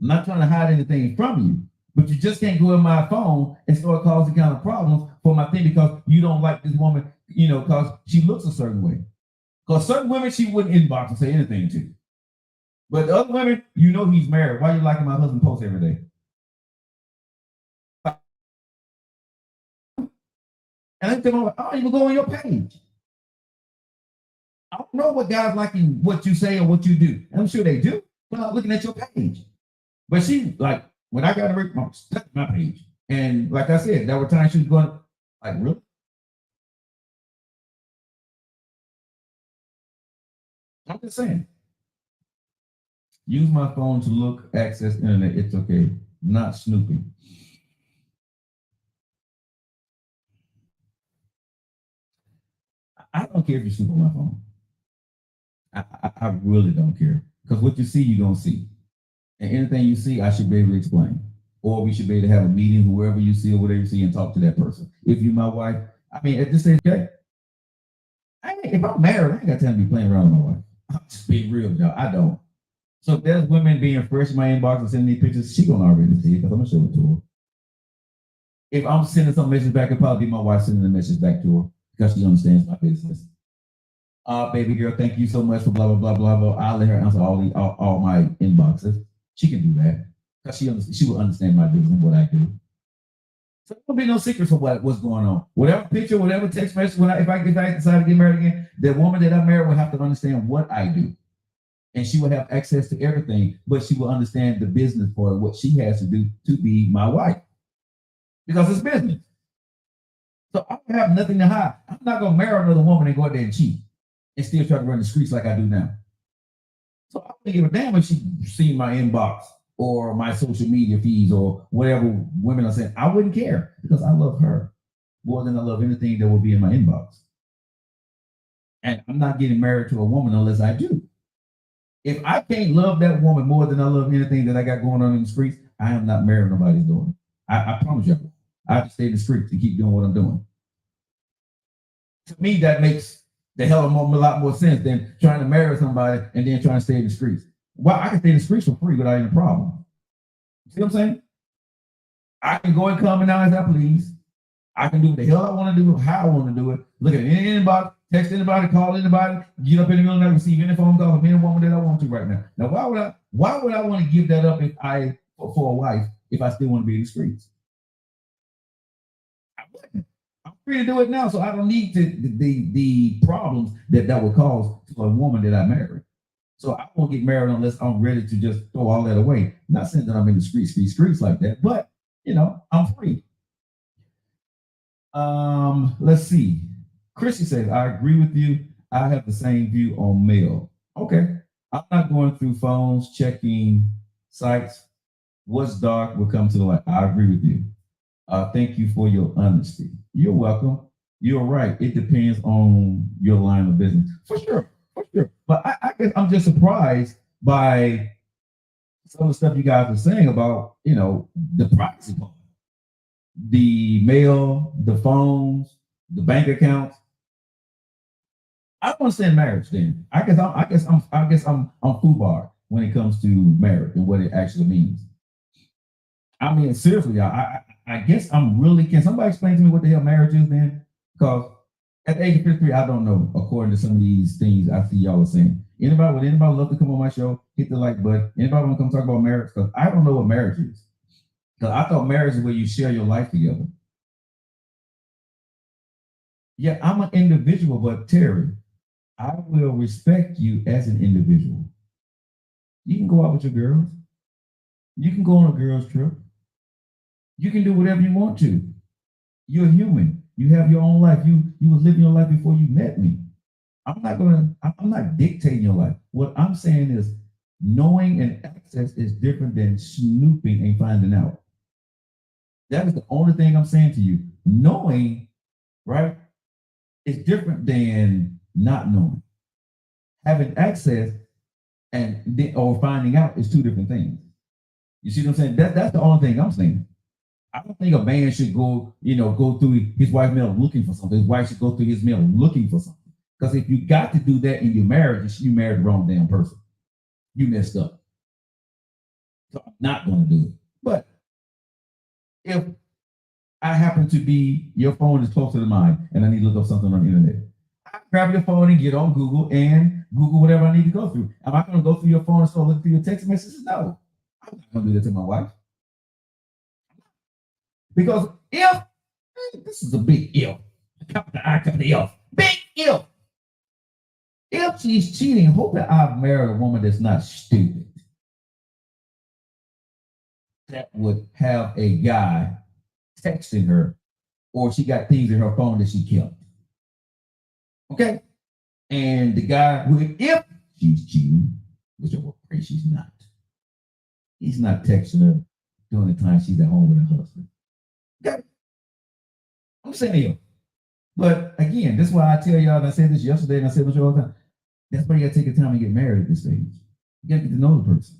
I'm not trying to hide anything from you. But you just can't go in my phone and start causing kind of problems for my thing because you don't like this woman, because she looks a certain way. Because certain women she wouldn't inbox and say anything to. But the other women, he's married. Why are you liking my husband post every day? And I don't even go on your page. I don't know what guys liking what you say or what you do. And I'm sure they do, but I'm not looking at your page. But she, like, when I got her, I stuck my page. And like I said, there were times she was going, like, really? I'm just saying. Use my phone to look, access internet. It's okay. Not snooping. I don't care if you snoop on my phone. I really don't care. Because what you see, you're going to see. And anything you see, I should be able to explain. Or we should be able to have a meeting, whoever you see or whatever you see, and talk to that person. If you're my wife, at this stage, okay. If I'm married, I ain't got time to be playing around with my wife. I'm just being real, y'all. I don't. So if there's women being fresh in my inbox and sending me pictures, she gonna already see it because I'm gonna show it to her. If I'm sending some message back, it'll probably be my wife sending the message back to her because she understands my business. Baby girl, thank you so much for blah blah blah blah blah. I'll let her answer all my inboxes. She can do that because she will understand my business and what I do. So there'll be no secrets for what's going on. Whatever picture, whatever text message, if I decide to get married again, the woman that I'm married will have to understand what I do. And she will have access to everything, but she will understand the business for what she has to do to be my wife. Because it's business. So I have nothing to hide. I'm not going to marry another woman and go out there and cheat and still try to run the streets like I do now. So I don't give a damn if she seen my inbox or my social media feeds or whatever women are saying. I wouldn't care because I love her more than I love anything that will be in my inbox. And I'm not getting married to a woman unless I do. If I can't love that woman more than I love anything that I got going on in the streets, I am not married nobody's daughter. I promise you. I have to stay in the streets to keep doing what I'm doing. To me, that makes the hell of a lot more sense than trying to marry somebody and then trying to stay in the streets. Well, I can stay in the streets for free without any problem. See what I'm saying? I can go and come now as I please. I can do what the hell I want to do, how I want to do it. Look at any inbox, text anybody, call anybody, get up in the middle of the night, receive any phone call from any woman that I want to right now. Now, why would I want to give that up for a wife if I still want to be in the streets? I wouldn't. I'm free to do it now, so I don't need the problems that would cause to a woman that I marry. So I won't get married unless I'm ready to just throw all that away. Not saying that I'm in the streets like that, but I'm free. Let's see. Chrissy says, I agree with you. I have the same view on mail. Okay. I'm not going through phones, checking sites. What's dark will come to the light. I agree with you. Thank you for your honesty. You're welcome. You're right. It depends on your line of business. For sure. But I guess I'm just surprised by some of the stuff you guys are saying about, the privacy part. The mail, the phones, the bank accounts. I don't understand marriage then. I guess I'm FUBAR when it comes to marriage and what it actually means. I mean, seriously, I guess I'm really, can somebody explain to me what the hell marriage is then? Because at the age of 53, I don't know, according to some of these things I see y'all are saying. Would anybody love to come on my show? Hit the like button. Anybody want to come talk about marriage? Because I don't know what marriage is. Because I thought marriage is where you share your life together. Yeah, I'm an individual, but Terry, I will respect you as an individual. You can go out with your girls. You can go on a girls' trip. You can do whatever you want to. You're human. You have your own life. You were living your life before you met me. I'm not dictating your life. What I'm saying is knowing and access is different than snooping and finding out. That is the only thing I'm saying to you. Knowing, right, is different than not knowing. Having access or finding out is two different things. You see what I'm saying? That's the only thing I'm saying. I don't think a man should go through his wife's mail looking for something. His wife should go through his mail looking for something. Because if you got to do that in your marriage, you married the wrong damn person. You messed up. So I'm not going to do it. But If I happen to be, your phone is closer to mine and I need to look up something on the internet, I grab your phone and get on Google and Google whatever I need to go through. Am I going to go through your phone and start looking through your text messages? No, I'm not going to do that to my wife. Because if, this is a big if, I got the if, big if she's cheating, hope that I've married a woman that's not stupid, that would have a guy texting her, or she got things in her phone that she kept. Okay? And the guy, if she's cheating, which I will pray she's not, he's not texting her during the time she's at home with her husband. Okay? I'm saying you. But again, this is why I tell y'all, and I said this yesterday, and I said this all the time. That's why you gotta take your time and get married at this stage. You gotta get to know the person.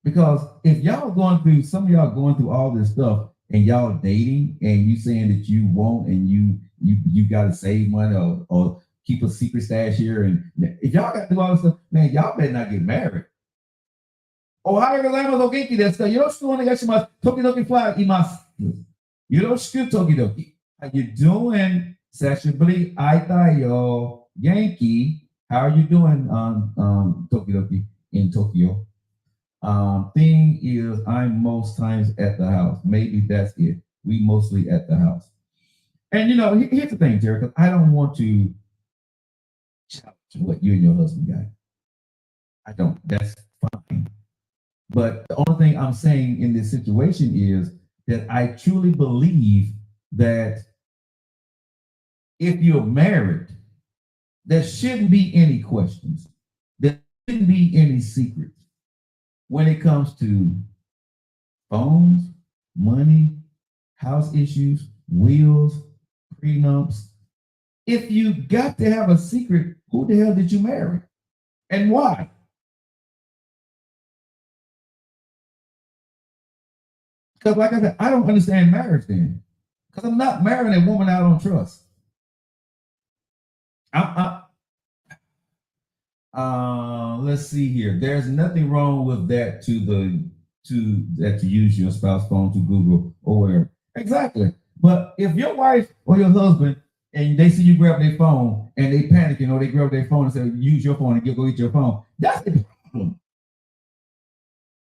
Because if y'all going through, some of y'all going through all this stuff and y'all dating and you saying that you won't and you gotta save money or keep a secret stash here, and if y'all got to do all this stuff, man, y'all better not get married. Ohio Lamos Ogenkiですか。よろしくお願いします。時々フライいます。よろしく時々。How you doing? 久しぶり会いたいよ。Yankee. How are you doing, Tokidoki in Tokyo? Thing is, I'm most times at the house. Maybe that's it. We mostly at the house. And you know, here's the thing, Jerry, because I don't want to challenge what you and your husband got. I don't. That's fine. But the only thing I'm saying in this situation is that I truly believe that if you're married, there shouldn't be any questions. There shouldn't be any secrets when it comes to phones, money, house issues, wills, prenups. If you got to have a secret, who the hell did you marry? And why? Because like I said, I don't understand marriage then. Because I'm not marrying a woman I don't trust. Let's see here. There's nothing wrong with that to use your spouse phone to Google or whatever. Exactly. But if your wife or your husband and they see you grab their phone and they panic, or they grab their phone and say, use your phone and go get your phone, that's a problem.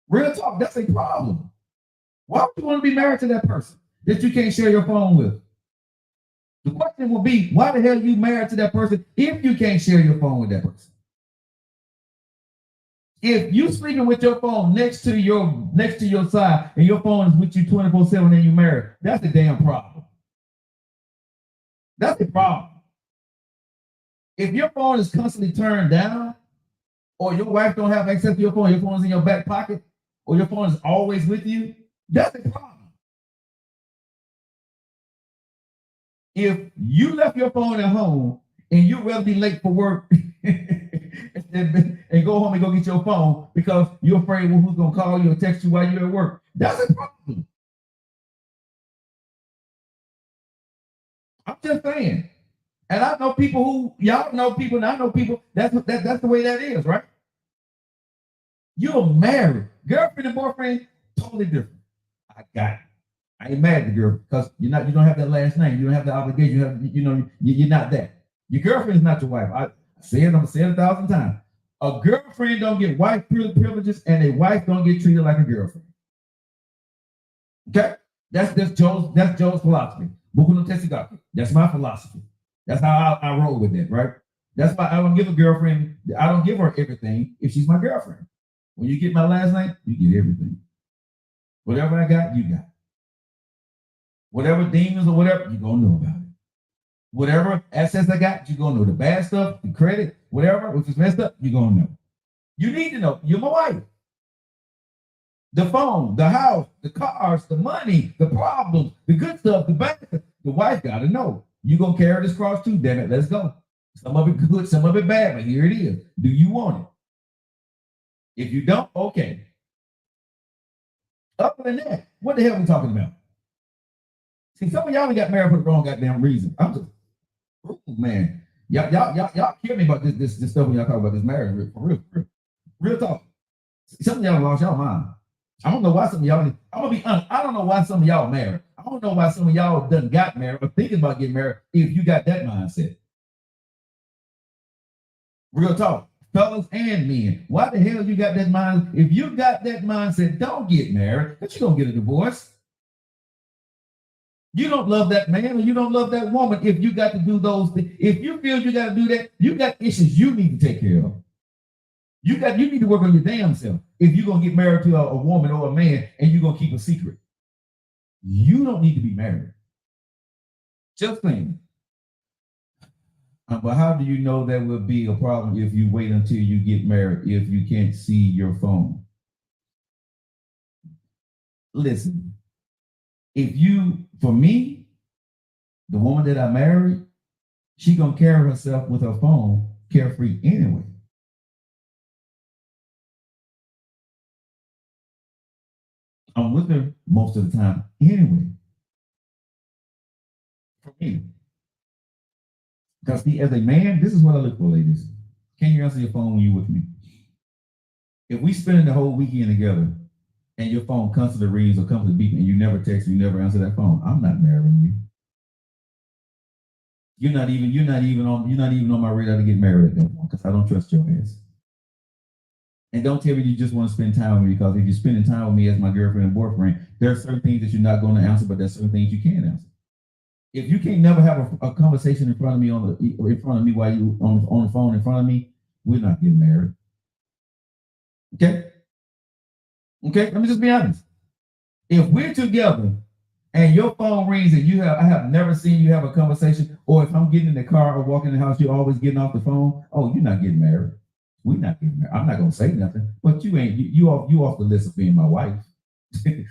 Real talk, that's a problem. Why would you want to be married to that person that you can't share your phone with? The question will be, why the hell are you married to that person if you can't share your phone with that person? If you sleeping with your phone next to your side and your phone is with you 24/7 and you married, that's a damn problem. That's a problem. If your phone is constantly turned down, or your wife don't have access to your phone is in your back pocket, or your phone is always with you, that's a problem. If you left your phone at home and you'd rather be late for work and go home and go get your phone because you're afraid who's going to call you or text you while you're at work, that's a problem. I'm just saying. And I know people who, y'all know people, and I know people, that's the way that is, right? You're married. Girlfriend and boyfriend, totally different. I got it. I ain't mad at the girl because you don't have that last name. You don't have the obligation. You're not that. Your girlfriend is not your wife. I'm gonna say it 1,000 times. A girlfriend don't get wife privileges, and a wife don't get treated like a girlfriend. Okay, that's Joe's philosophy. Buku no Teshigaku. That's my philosophy. That's how I roll with it, right? That's why I don't give a girlfriend. I don't give her everything if she's my girlfriend. When you get my last name, you get everything. Whatever I got, you got. Whatever demons or whatever, you're going to know about it. Whatever assets I got, you're going to know. The bad stuff, the credit, whatever, if it's messed up, you're going to know. You need to know. You're my wife. The phone, the house, the cars, the money, the problems, the good stuff, the bad stuff. The wife got to know. You're going to carry this cross too, damn it. Let's go. Some of it good, some of it bad, but here it is. Do you want it? If you don't, okay. Other than that, what the hell are we talking about? See, some of y'all got married for the wrong goddamn reason. I'm just, man, y'all kill me about this stuff when y'all talk about this marriage. For real talk. Some of y'all lost y'all mind. I don't know why some of y'all, I'm gonna be honest, I don't know why some of y'all married. I don't know why some of y'all done got married or thinking about getting married if you got that mindset. Real talk, fellas and men. Why the hell you got that mind? If you got that mindset, don't get married, but you're gonna get a divorce. You don't love that man or you don't love that woman if you got to do those things. If you feel you got to do that, you got issues you need to take care of. You need to work on your damn self. If you're gonna get married to a woman or a man and you're gonna keep a secret, you don't need to be married. Just saying. But how do you know that will be a problem if you wait until you get married if you can't see your phone? Listen, for me, the woman that I married, she gonna carry herself with her phone carefree anyway. I'm with her most of the time anyway. For me. Because see, as a man, this is what I look for, ladies. Can you answer your phone when you're with me? If we spend the whole weekend together and your phone constantly rings or comes to beep and you never text, you never answer that phone, I'm not marrying you. You're not even on my radar to get married at that point because I don't trust your ass. And don't tell me you just want to spend time with me because if you're spending time with me as my girlfriend and boyfriend, there are certain things that you're not going to answer, but there's certain things you can answer. If you can't never have a conversation in front of me while you on the phone in front of me, we're not getting married. Okay? Let me just be honest. If we're together and your phone rings and I have never seen you have a conversation, or if I'm getting in the car or walking in the house, you're always getting off the phone. Oh, you're not getting married. We're not getting married. I'm not gonna say nothing, but you off the list of being my wife.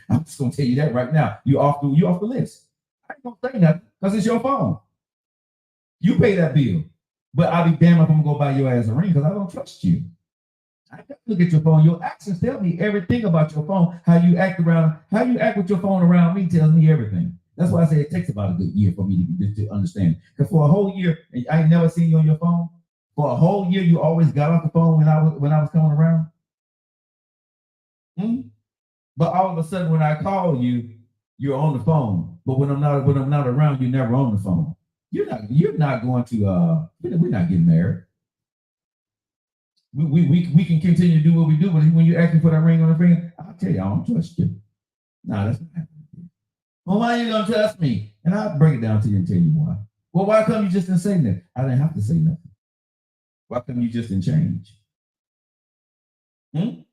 I'm just gonna tell you that right now. You off the list. I ain't gonna say nothing because it's your phone. You pay that bill, but I'll be damned if I'm gonna go buy your ass a ring because I don't trust you. I look at your phone. Your actions tell me everything about your phone. How you act with your phone around me tells me everything. That's why I say it takes about a good year for me to understand. Because for a whole year, I ain't never seen you on your phone. For a whole year, you always got off the phone when I was coming around. But all of a sudden, when I call you, you're on the phone. But when I'm not around, you're never on the phone. You're not going to. We're not getting married. We can continue to do what we do, but when you ask me for that ring on the finger, I'll tell you, I don't trust you. No, that's not happening. Well, why are you gonna trust me? And I'll break it down to you and tell you why. Well, why come you just didn't say that? I didn't have to say nothing. Why come you just didn't change? I'm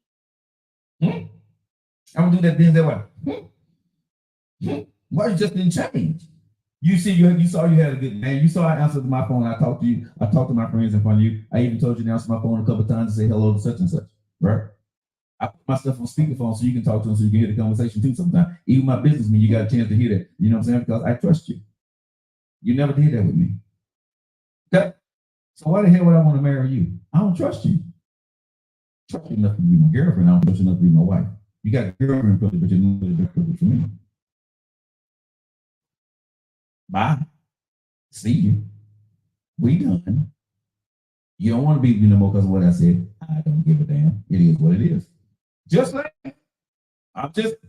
gonna do that then that way. Why you just didn't change? You saw you had a good man. You saw I answered my phone. I talked to you. I talked to my friends in front of you. I even told you to answer my phone a couple of times to say hello to such and such. Right? I put my stuff on speakerphone so you can talk to them, so you can hear the conversation too. Sometimes, even my businessmen, you got a chance to hear that. You know what I'm saying? Because I trust you. You never did that with me. Okay? So why the hell would I want to marry you? I don't trust you. I trust you enough to be my girlfriend. I don't trust you enough to be my wife. You got a girlfriend, but you're not for me. Bye. See you. We done. You don't want to be with me no more because of what I said. I don't give a damn. It is what it is. Just like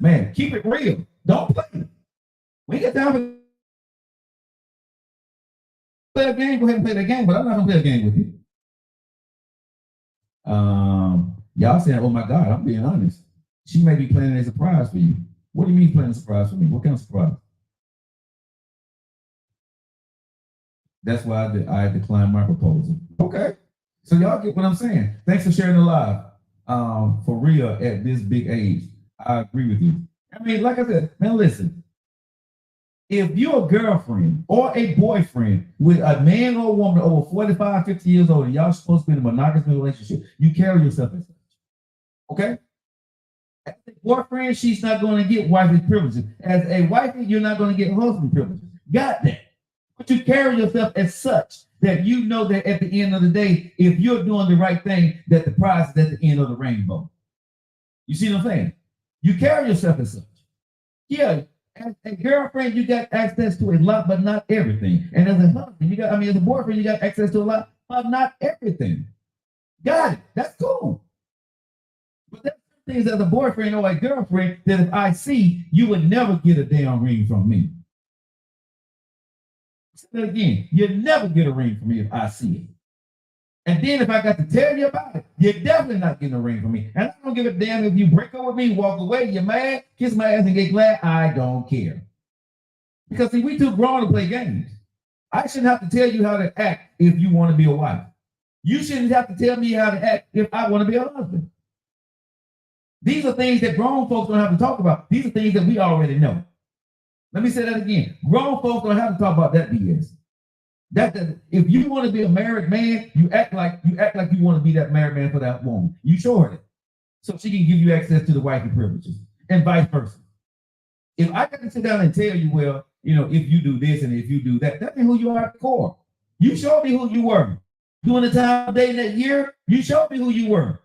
man, keep it real. Don't play. We get down to play a game. Go ahead and play that game, but I'm not gonna play a game with you. Y'all saying, "Oh my God," I'm being honest. She may be planning a surprise for you. What do you mean planning a surprise for me? What kind of surprise? That's why I declined my proposal. Okay. So y'all get what I'm saying. Thanks for sharing the live. For real, at this big age, I agree with you. I mean, like I said, man, listen. If you're a girlfriend or a boyfriend with a man or a woman over 45, 50 years old, and y'all supposed to be in a monogamous relationship, you carry yourself as such. Okay? As a boyfriend, she's not going to get wifey privileges. As a wifey, you're not going to get husband privileges. Got that? But you carry yourself as such that you know that at the end of the day, if you're doing the right thing, that the prize is at the end of the rainbow. You see what I'm saying? You carry yourself as such. Yeah, as a girlfriend, you got access to a lot, but not everything. And as a husband, as a boyfriend, you got access to a lot, but not everything. Got it. That's cool. But there's things as a boyfriend or a girlfriend that if I see, you would never get a damn ring from me. Say that again, you'd never get a ring from me if I see it. And then if I got to tell you about it, you're definitely not getting a ring from me. And I don't give a damn if you break up with me, walk away, you're mad, kiss my ass and get glad. I don't care. Because see, we too grown to play games. I shouldn't have to tell you how to act if you want to be a wife. You shouldn't have to tell me how to act if I want to be a husband. These are things that grown folks don't have to talk about. These are things that we already know. Let me say that again. Grown folks don't have to talk about that BS. That if you want to be a married man, you act like you want to be that married man for that woman. You show her it, so she can give you access to the wifey privileges, and vice versa. If I got to sit down and tell you, well, you know, if you do this and if you do that, that ain't who you are at the core. You showed me who you were during the time of dating that year. You showed me who you were.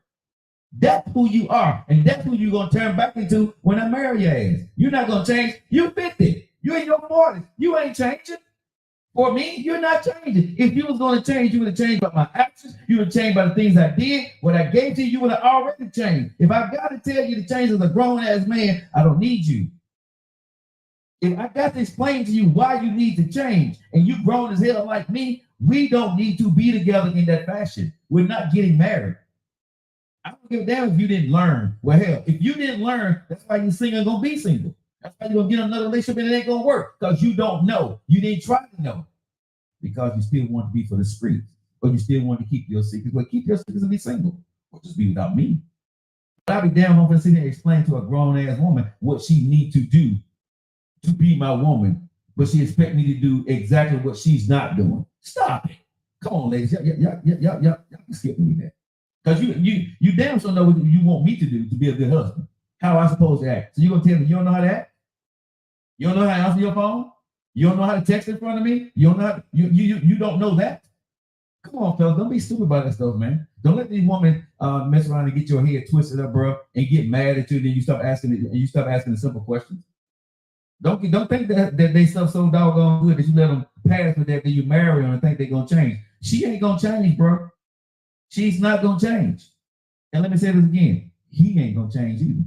That's who you are, and that's who you're gonna turn back into when I marry your ass. You're not gonna change. You 50. You in your 40s. You ain't changing. For me, you're not changing. If you was going to change, you would have changed by my actions. You would have changed by the things I did. What I gave to you would have already changed. If I got to tell you to change as a grown-ass man, I don't need you. If I got to explain to you why you need to change, and you grown as hell like me, we don't need to be together in that fashion. We're not getting married. I don't give a damn if you didn't learn. Well, hell, if you didn't learn, that's why you're single and going to be single. That's why you're going to get another relationship and it ain't going to work, because you don't know. You didn't try to know. Because you still want to be for the streets, or you still want to keep your secrets. Well, keep your secrets and be single, or just be without me. But I'll be damn home and sit here and explain to a grown-ass woman what she needs to do to be my woman, but she expect me to do exactly what she's not doing. Stop it. Come on, ladies. Y'all can skip me that. Because you damn sure know what you want me to do to be a good husband. How am I supposed to act? So you gonna tell me you don't know how to act? You don't know how to answer your phone? You don't know how to text in front of me? You don't know how to, you don't know that? Come on, fellas, don't be stupid about that stuff, man. Don't let these women mess around and get your head twisted up, bro, and get mad at you. Then you stop asking the simple questions. Don't think that they stuff so doggone good that you let them pass with that you marry them and think they're gonna change. She ain't gonna change, bro. She's not gonna change. And let me say this again: he ain't gonna change either.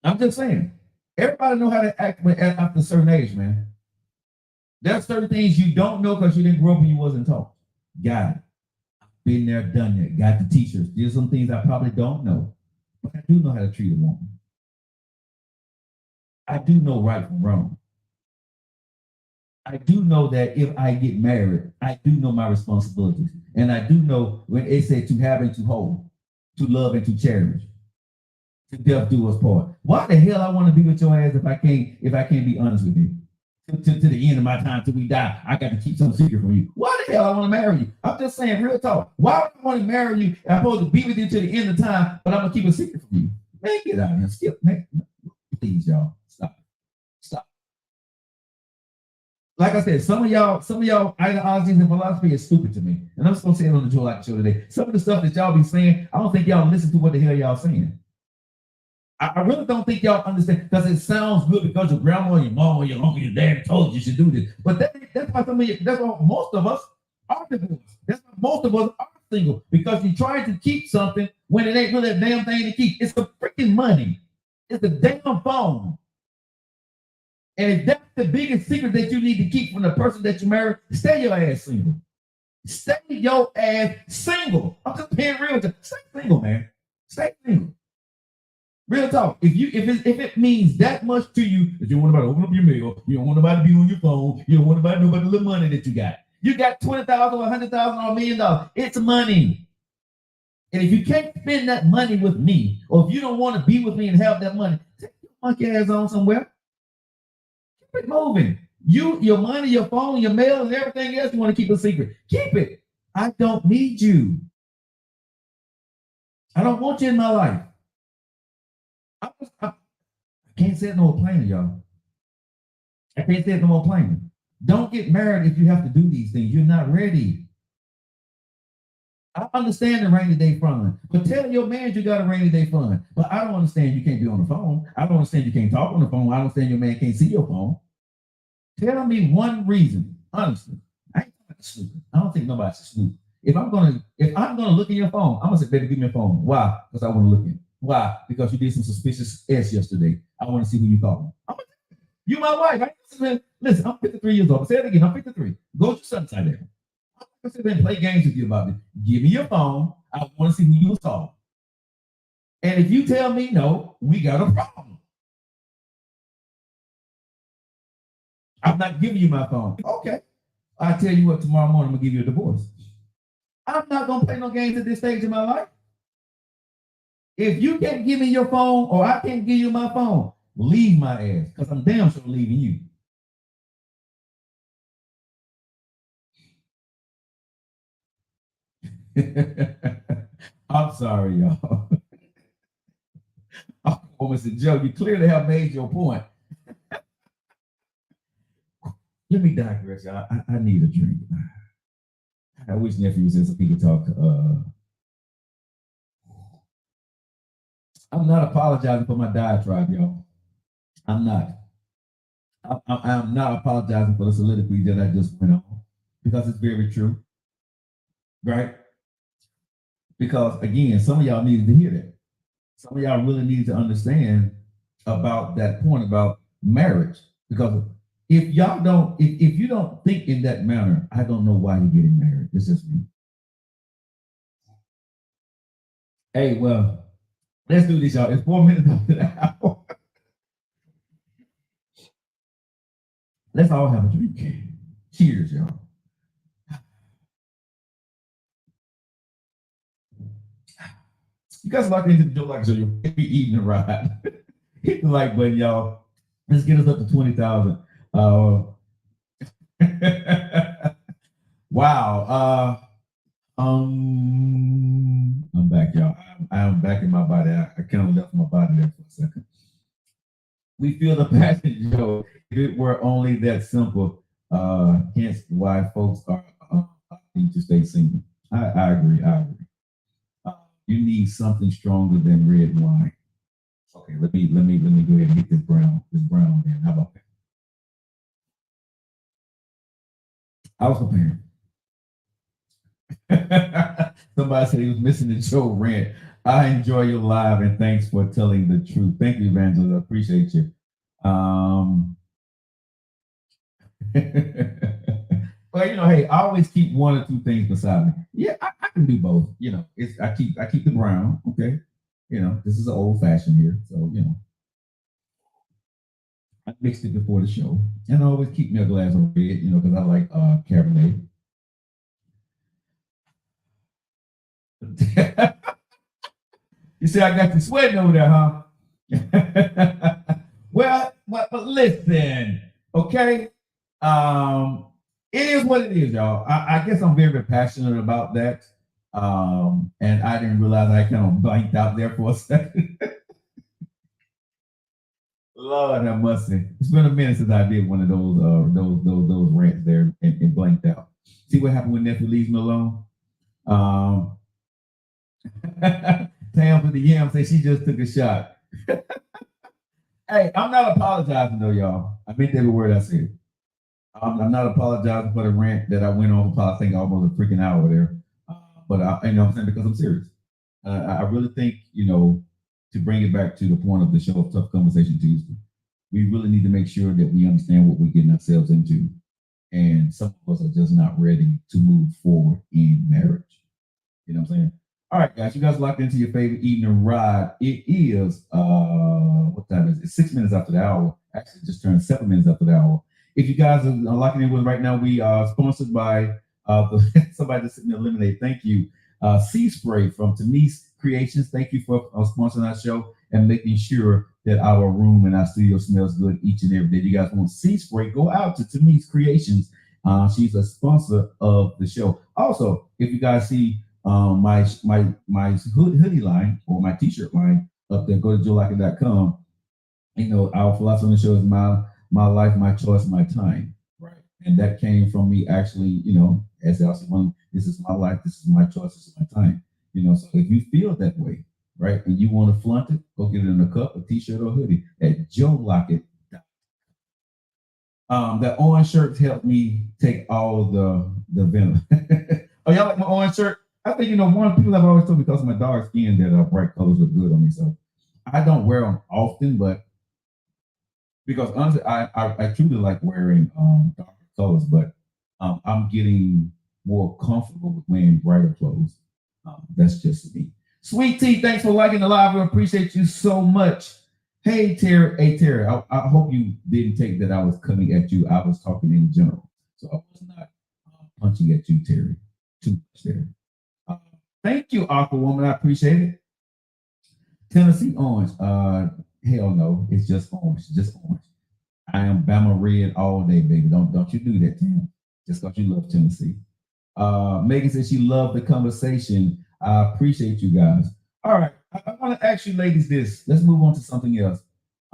I'm just saying, everybody know how to act after a certain age, man. There's certain things you don't know because you didn't grow up and you wasn't taught. Got it. Been there, done that. Got the teachers. There's some things I probably don't know, but I do know how to treat a woman. I do know right from wrong. I do know that if I get married, I do know my responsibilities. And I do know when they say to have and to hold, to love and to cherish. To death do us part. Why the hell I want to be with your ass if I can't be honest with you? To the end of my time till we die, I got to keep some secret from you. Why the hell I want to marry you? I'm just saying, real talk. Why would I want to marry you? I'm supposed to be with you to the end of time, but I'm gonna keep a secret from you. Man, get out of here. Skip, man. Please, y'all. Stop. Like I said, some of y'all ideologies and philosophy is stupid to me. And I'm just gonna say it on the Joe Lockett Show today. Some of the stuff that y'all be saying, I don't think y'all listen to what the hell y'all saying. I really don't think y'all understand, because it sounds good because your grandma, your mom, or your uncle, your dad told you should do this. But that's why most of us are divorced. That's why most of us are single, because you're trying to keep something when it ain't really a damn thing to keep. It's the freaking money. It's the damn phone. And if that's the biggest secret that you need to keep from the person that you marry, stay your ass single. Stay your ass single. I'm just being real with you. Stay single, man. Stay single. Real talk. If it means that much to you that you want nobody to open up your mail, you don't want nobody to be on your phone, you don't want nobody to know about the little money that you got. You got $20,000 or $100,000 or $1 million. It's money. And if you can't spend that money with me, or if you don't want to be with me and have that money, take your monkey ass on somewhere. Keep it moving. Your money, your phone, your mail, and everything else you want to keep a secret. Keep it. I don't need you. I don't want you in my life. I can't say it no more plainer, y'all. I can't say it no more plainer. Don't get married if you have to do these things. You're not ready. I understand the rainy day fund, but tell your man you got a rainy day fund. But I don't understand you can't be on the phone. I don't understand you can't talk on the phone. I don't understand your man can't see your phone. Tell me one reason, honestly. I ain't stupid. I don't think nobody's stupid. If I'm gonna look at your phone, I'm gonna say, baby, give me your phone. Why? Because I want to look in. Why? Because you did some suspicious S yesterday. I want to see who you calling. You my wife. Listen, I'm 53 years old. I'll say it again. I'm 53. Go to sunshine there. I'm sit there and play games with you about this. Give me your phone. I want to see who you was calling. And if you tell me no, we got a problem. I'm not giving you my phone. Okay. I tell you what, tomorrow morning I'm gonna give you a divorce. I'm not gonna play no games at this stage in my life. If you can't give me your phone or I can't give you my phone, leave my ass, because I'm damn sure leaving you. I'm sorry, y'all. Mr. Joe, you clearly have made your point. Let me digress, y'all. I need a drink. I wish nephew was here so he could talk. I'm not apologizing for my diatribe, y'all. I'm not. I'm not apologizing for the soliloquy that I just went on, because it's very true, right? Because again, some of y'all needed to hear that. Some of y'all really need to understand about that point about marriage. Because if y'all don't, if you don't think in that manner, I don't know why you're getting married. It's just me. Hey, well, let's do this, y'all. It's 4 minutes after the hour. Let's all have a drink. Cheers, y'all. You guys locked into the Joe Like Show. You'll be eating the ride. Hit the like button, y'all. Let's get us up to 20,000. Wow. I'm back, y'all. I'm back in my body. I kind of left my body there for a second. We feel the passion, Joe. If it were only that simple, hence why folks are opting to stay single. I agree. You need something stronger than red wine. Okay, let me go ahead and get this brown in. How about that? I was prepared. Somebody said he was missing the Joe rant. I enjoy your live and thanks for telling the truth. Thank you, Evangelist. I appreciate you. Well, hey, I always keep one or two things beside me. Yeah, I can do both. I keep the brown. Okay, this is an old fashioned here, so I mixed it before the show, and I always keep me a glass of red, because I like Cabernet. You see, I got you sweating over there, huh? Well, but listen, okay. It is what it is, y'all. I guess I'm very passionate about that. And I didn't realize I kind of blanked out there for a second. Lord have mercy. It's been a minute since I did one of those rants there and blanked out. See what happened when nephew leaves me alone? Tam for the yam say she just took a shot. Hey, I'm not apologizing though, y'all. I meant every word I said. I'm not apologizing for the rant that I went on for I think almost a freaking hour there. But I'm saying because I'm serious. I really think, to bring it back to the point of the show of Tough Conversation Tuesday, we really need to make sure that we understand what we're getting ourselves into. And some of us are just not ready to move forward in marriage. You know what I'm saying? All right, guys, you guys locked into your favorite evening ride. It is, what time is it? 6 minutes after the hour. Actually, just turned 7 minutes after the hour. If you guys are locking in with right now, we are sponsored by somebody that's sitting there lemonade. Thank you. Sea Spray from Denise Creations. Thank you for sponsoring our show and making sure that our room and our studio smells good each and every day. You guys want Sea Spray? Go out to Denise Creations. She's a sponsor of the show. Also, if you guys see my hoodie line or my t-shirt line up there, go to joelocking.com. Our philosophy on the show is my life, my choice, my time. Right. And that came from me actually, as LC1, this is my life, this is my choice, this is my time. So if you feel that way, right, and you want to flaunt it, go get it in a cup, a t-shirt, or a hoodie at Joe Lockett. That orange shirt helped me take all the venom, Oh, y'all like my orange shirt? I think one people have always told me because of my dark skin that bright colors look good on me. So I don't wear them often, but because honestly, I truly like wearing darker colors, but I'm getting more comfortable with wearing brighter clothes. That's just me. Sweet Tea, thanks for liking the live. I appreciate you so much. Hey Terry, I hope you didn't take that I was coming at you. I was talking in general, so I was not punching at you, Terry. Too much there. Thank you, Aqua Woman. I appreciate it. Tennessee Orange. Hell no, it's just orange. Just orange. I am Bama red all day, baby. Don't you do that, Tim. Just because you love Tennessee. Megan says she loved the conversation. I appreciate you guys. All right, I want to ask you ladies this. Let's move on to something else.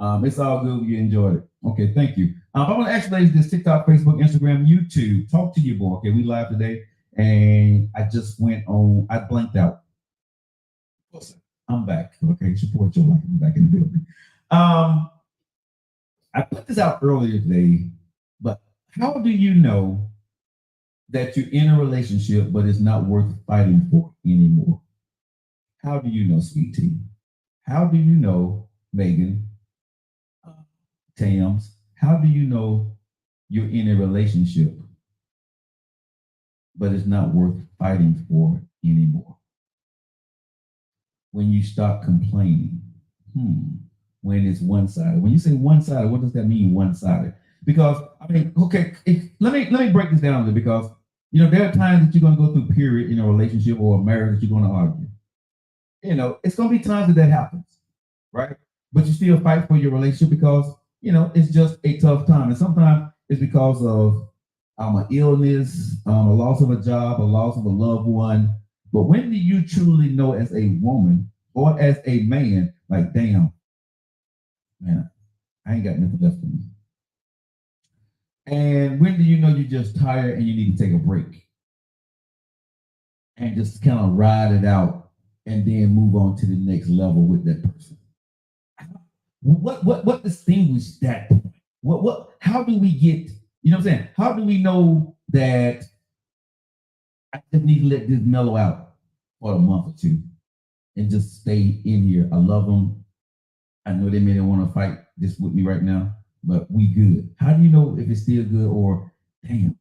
It's all good. You enjoyed it. Okay, thank you. I want to ask you ladies this: TikTok, Facebook, Instagram, YouTube. Talk to your boy. Okay, we live today, and I just went on. I blanked out. I'm back. Okay, support your life. I'm back in the building. I put this out earlier today, but how do you know that you're in a relationship, but it's not worth fighting for anymore? How do you know, Sweet Tea? How do you know, Megan, Tams? How do you know you're in a relationship, but it's not worth fighting for anymore? When you stop complaining. When it's one-sided. When you say one-sided, what does that mean, one-sided? Because okay, let me break this down a little, because there are times that you're going to go through period in a relationship or a marriage that you're going to argue. It's going to be times that happens, right? But you still fight for your relationship because it's just a tough time, and sometimes it's because of an illness, a loss of a job, a loss of a loved one. But when do you truly know, as a woman or as a man, like, damn, man, I ain't got nothing left in me? And when do you know you're just tired and you need to take a break and just kind of ride it out and then move on to the next level with that person? What distinguishes that point? How do we get, what I'm saying? How do we know that I just need to let this mellow out for a month or two and just stay in here? I love them. I know they may not want to fight this with me right now, but we good. How do you know if it's still good, or damn,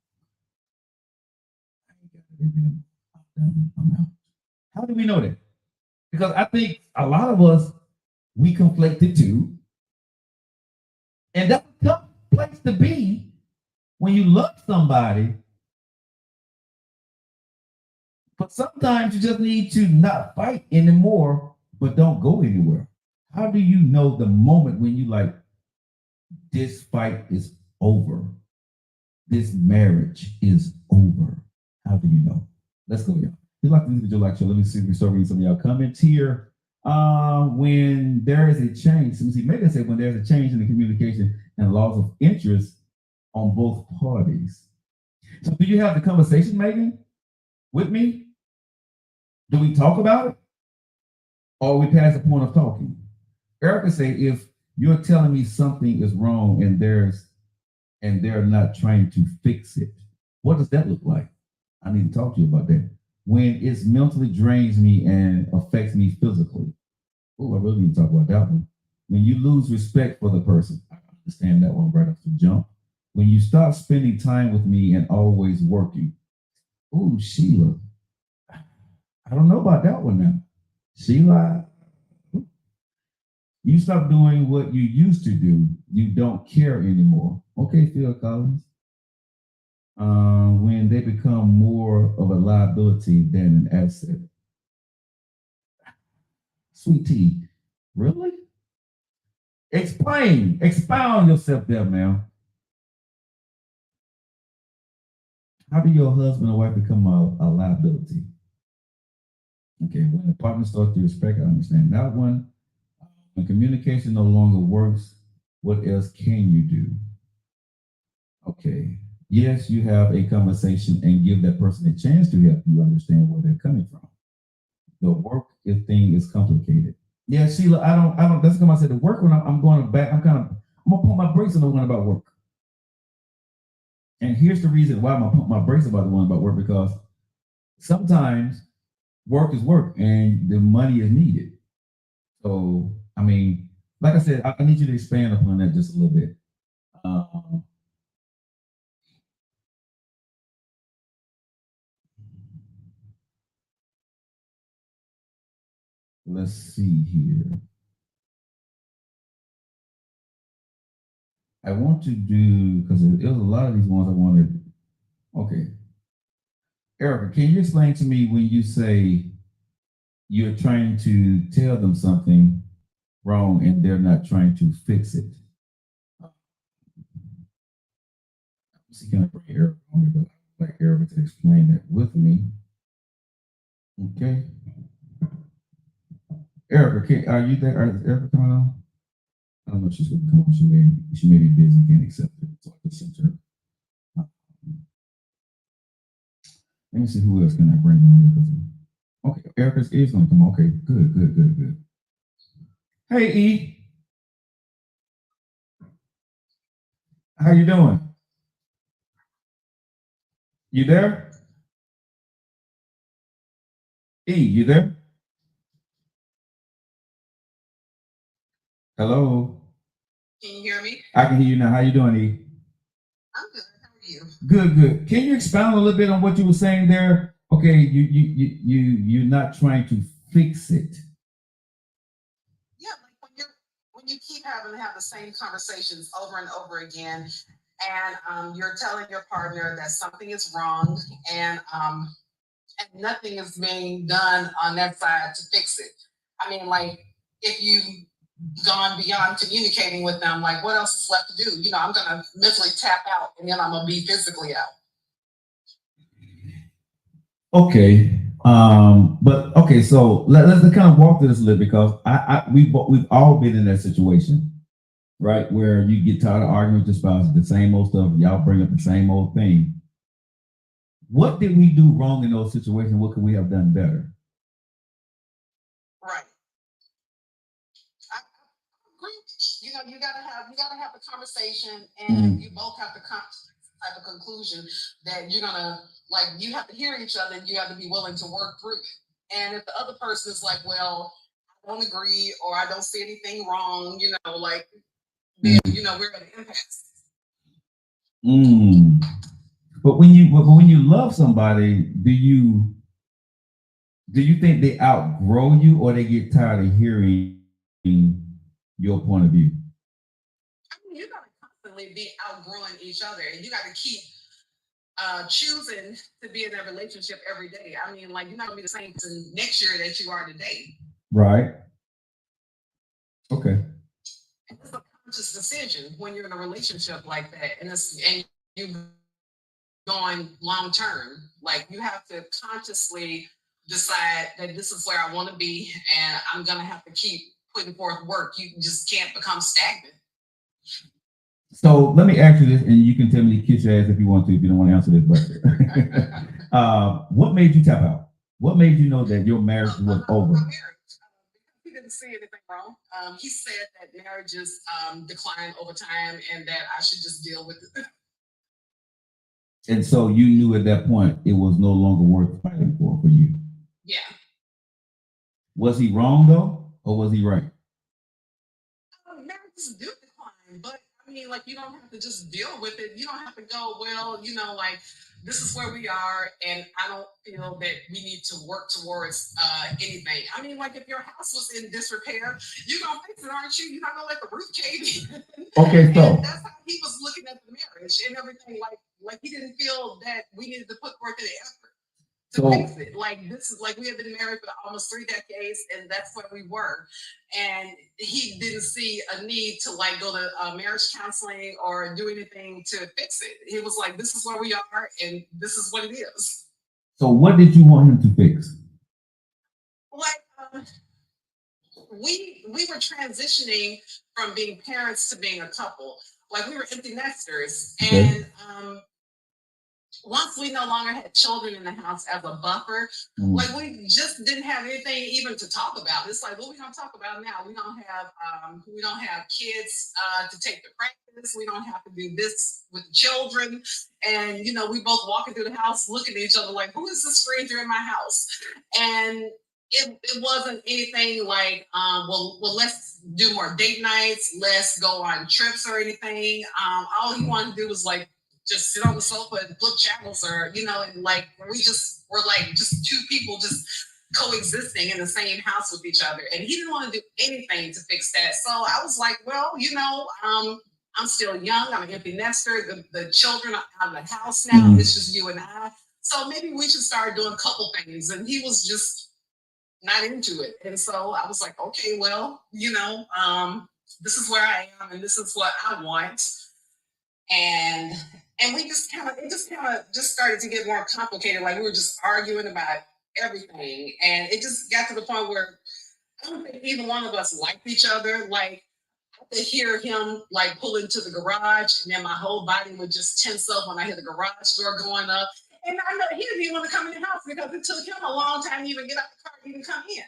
I'm out? How do we know that? Because I think a lot of us, we conflate the two, and that's a tough place to be when you love somebody. But sometimes you just need to not fight anymore, but don't go anywhere. How do you know the moment when you like, this fight is over? This marriage is over. How do you know? Let's go, y'all. If you like the video, like show. Let me see if we start reading some of y'all comments here. When there is a change, so see, Megan said when there's a change in the communication and loss of interest on both parties. So do you have the conversation, Megan, with me? Do we talk about it? Or we pass the point of talking? Erica say, if you're telling me something is wrong and they're not trying to fix it, what does that look like? I need to talk to you about that. When it mentally drains me and affects me physically. Oh, I really need to talk about that one. When you lose respect for the person, I understand that one right off the jump. When you stop spending time with me and always working. Oh, Sheila. I don't know about that one now. Sheila, you stop doing what you used to do. You don't care anymore. Okay, Phil Collins. When they become more of a liability than an asset. Sweet Tea, really? Expound yourself there, ma'am. How do your husband or wife become a liability? Okay, when the partner starts to respect, I understand that one. When communication no longer works, what else can you do? Okay, yes, you have a conversation and give that person a chance to help you understand where they're coming from. The work thing is complicated. Yeah, Sheila, I don't. That's because I said the work when I'm going back. I'm gonna put my brakes on the one about work. And here's the reason why I'm gonna put my brakes about the one about work, because sometimes work is work and the money is needed. So, I mean, like I said, I need you to expand upon that just a little bit. Um, let's see here. I want to do because there's a lot of these ones I wanted. Okay, Erica, can you explain to me when you say you're trying to tell them something wrong and they're not trying to fix it? Let's see, can I bring Erica on here? I'd like Erica to explain that with me. Okay, Erica, are you there? Is Erica coming on? I don't know if she's going to come on. She may be busy, can't accept it. So I just sent her. Let me see who else can I bring on. Okay, Erica is going to come. Okay, good. Hey, E. How you doing? You there? E, you there? Hello? Can you hear me? I can hear you now. How you doing, E? I'm good. How are you? Good. Can you expound a little bit on what you were saying there? Okay, you're not trying to fix it. Yeah, like when you keep having to have the same conversations over and over again, and you're telling your partner that something is wrong, and nothing is being done on that side to fix it. I mean, like if you've gone beyond communicating with them, like what else is left to do? You know, I'm gonna mentally tap out, and then I'm gonna be physically out. Okay. But okay, so let's kind of walk through this a little because we've all been in that situation, right? Where you get tired of arguing with your spouse, the same old stuff, y'all bring up the same old thing. What did we do wrong in those situations? What could we have done better? Right. I agree. You know, you gotta have the conversation, and you both have to come to a conclusion that you're gonna like. You have to hear each other, and you have to be willing to work through it. And if the other person is like, "Well, I don't agree," or "I don't see anything wrong," you know, like then you know we're at an impasse. But when you love somebody, do you think they outgrow you or they get tired of hearing your point of view? I mean, you gotta constantly be outgrowing each other, and you gotta keep choosing to be in that relationship every day. I mean, like you're not gonna be the same person next year that you are today. Right. Okay. It's a conscious decision when you're in a relationship like that, and you going long term. Like you have to consciously decide that this is where I want to be, and I'm gonna have to keep putting forth work. You just can't become stagnant. So let me ask you this, and you can tell me to kiss your ass if you want to, if you don't want to answer this. But what made you tap out? What made you know that your marriage was over? He didn't see anything wrong. He said that marriages decline over time, and that I should just deal with it. And so you knew at that point it was no longer worth fighting for you. Yeah. Was he wrong though, or was he right? Marriages do decline, but I mean, like you don't have to just deal with it. You don't have to go, well, you know, like this is where we are, and I don't feel that we need to work towards anything. I mean, like if your house was in disrepair, you're gonna fix it, aren't you? You're not gonna let the roof cave in. Okay, so and that's how he was looking at the marriage and everything. Like he didn't feel that we needed to put forth any effort to fix it. Like this is like we had been married for almost 3 decades, and that's where we were. And he didn't see a need to like go to marriage counseling or do anything to fix it. He was like, "This is where we are, and this is what it is." So, what did you want him to fix? Like we were transitioning from being parents to being a couple. Like we were empty nesters, and once we no longer had children in the house as a buffer, like we just didn't have anything even to talk about. It's like, what we gonna talk about now? We don't have kids to take to practice. We don't have to do this with the children. And you know, we both walking through the house looking at each other like, who is this stranger in my house? And it wasn't anything like, well, let's do more date nights, let's go on trips or anything. All he wanted to do was like just sit on the sofa and flip channels, or you know, and like we just were like just two people just coexisting in the same house with each other, and he didn't want to do anything to fix that. So I was like, well, you know, I'm still young, I'm an empty nester, the children are out of the house now, it's just you and I, so maybe we should start doing a couple things. And he was just not into it, and so I was like, okay, well, you know, this is where I am and this is what I want. And we just kind of just started to get more complicated. Like we were just arguing about everything, and it just got to the point where I don't think either one of us liked each other. Like I could hear him like pull into the garage, and then my whole body would just tense up when I hear the garage door going up. And I know he didn't even want to come in the house because it took him a long time to even get out the car to even come in.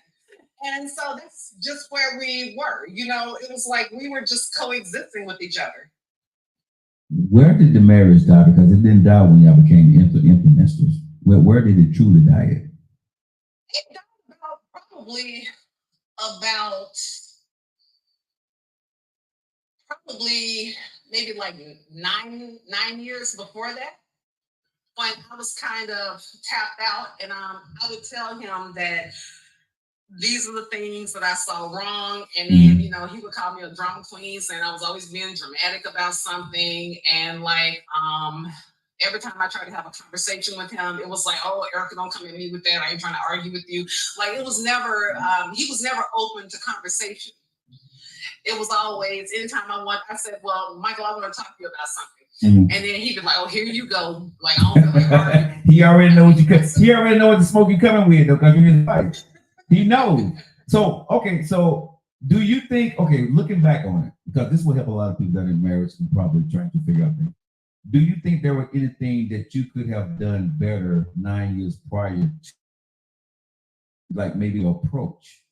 And so that's just where we were. You know, it was like we were just coexisting with each other. Where did the marriage die? Because it didn't die when y'all became empty nesters. Where did it truly die at? It died probably maybe like nine years before that, when I was kind of tapped out, and I would tell him that these are the things that I saw wrong, and then you know he would call me a drama queen, and I was always being dramatic about something, and like every time I tried to have a conversation with him, it was like, oh, Erica, don't come at me with that. I ain't trying to argue with you. Like it was never, he was never open to conversation. It was always, anytime I said, well, Michael, I want to talk to you about something. And then he'd be like, oh, here you go. Like, I don't feel like arguing. He already knows he already know what the smoke you coming with, though, because you're in the fight. He knows. So, okay, so do you think, okay, looking back on it, because this will help a lot of people that are in marriage and probably trying to figure out things. Do you think there was anything that you could have done better 9 years prior to, like maybe approach,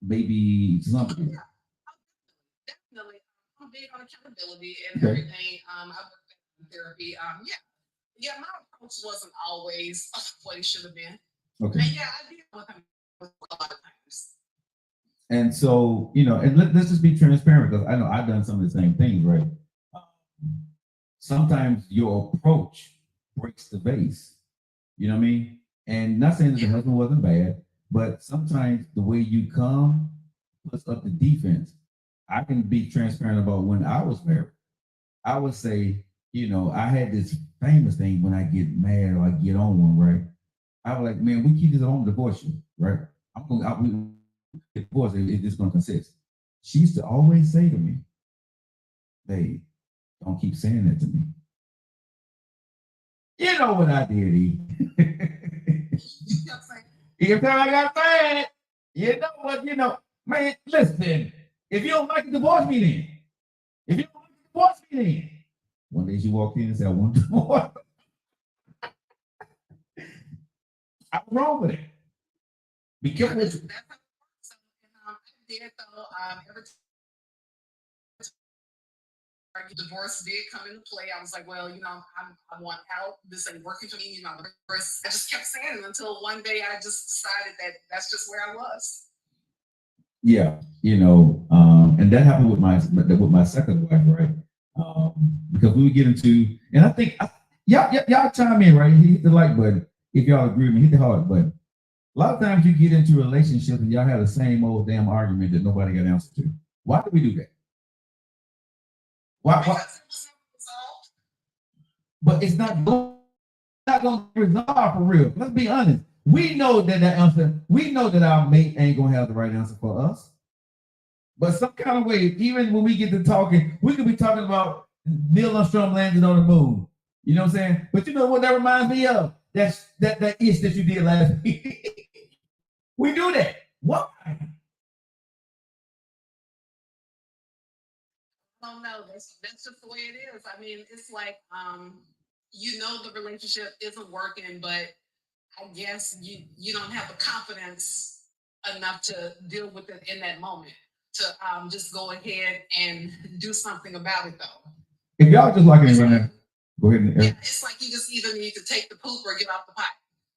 maybe something? Definitely. I'm big on accountability and everything. I've worked in therapy. Yeah, my approach wasn't always what it should have been. Okay. And yeah, I did with him a lot of times. And so, you know, and let's just be transparent, because I know I've done some of the same things, right? Sometimes your approach breaks the vase. You know what I mean? And not saying that the husband wasn't bad, but sometimes the way you come puts up the defense. I can be transparent about when I was married. I would say, you know, I had this famous thing when I get mad or I get on one, right? I was like, man, we keep this at home, divorce you, right? We divorce if it's going to consist. She used to always say to me, babe, don't keep saying that to me. You know what I did, E? Every time I got mad, you know what, you know, man, listen, if you don't like it, divorce me then. If you don't like it, divorce me then. One day she walked in and said, I want divorce. I'm wrong with it. Be careful. That's how it works. I did though, every divorce did come into play. I was like, well, you know, I want out. This ain't working for me. You know, I just kept saying it until one day I just decided that that's just where I was. Yeah, you know, and that happened with my second wife, right? Because we would get into, and I think y'all chime in, right? Hit the like button if y'all agree with me. Hit the heart button. A lot of times you get into relationships and y'all have the same old damn argument that nobody got an answer to. Why do we do that? Why? But it's not going to resolve for real. Let's be honest. We know that answer. We know that our mate ain't gonna have the right answer for us. But some kind of way, even when we get to talking, we could be talking about Neil Armstrong landing on the moon. You know what I'm saying? But you know what that reminds me of? That's that ish that you did last week. We do that. What? Oh no, that's just the way it is. I mean, it's like you know the relationship isn't working, but I guess you don't have the confidence enough to deal with it in that moment to just go ahead and do something about it though. If y'all just like it right now, go ahead and yeah, it's like you just either need to take the poop or get off the pipe.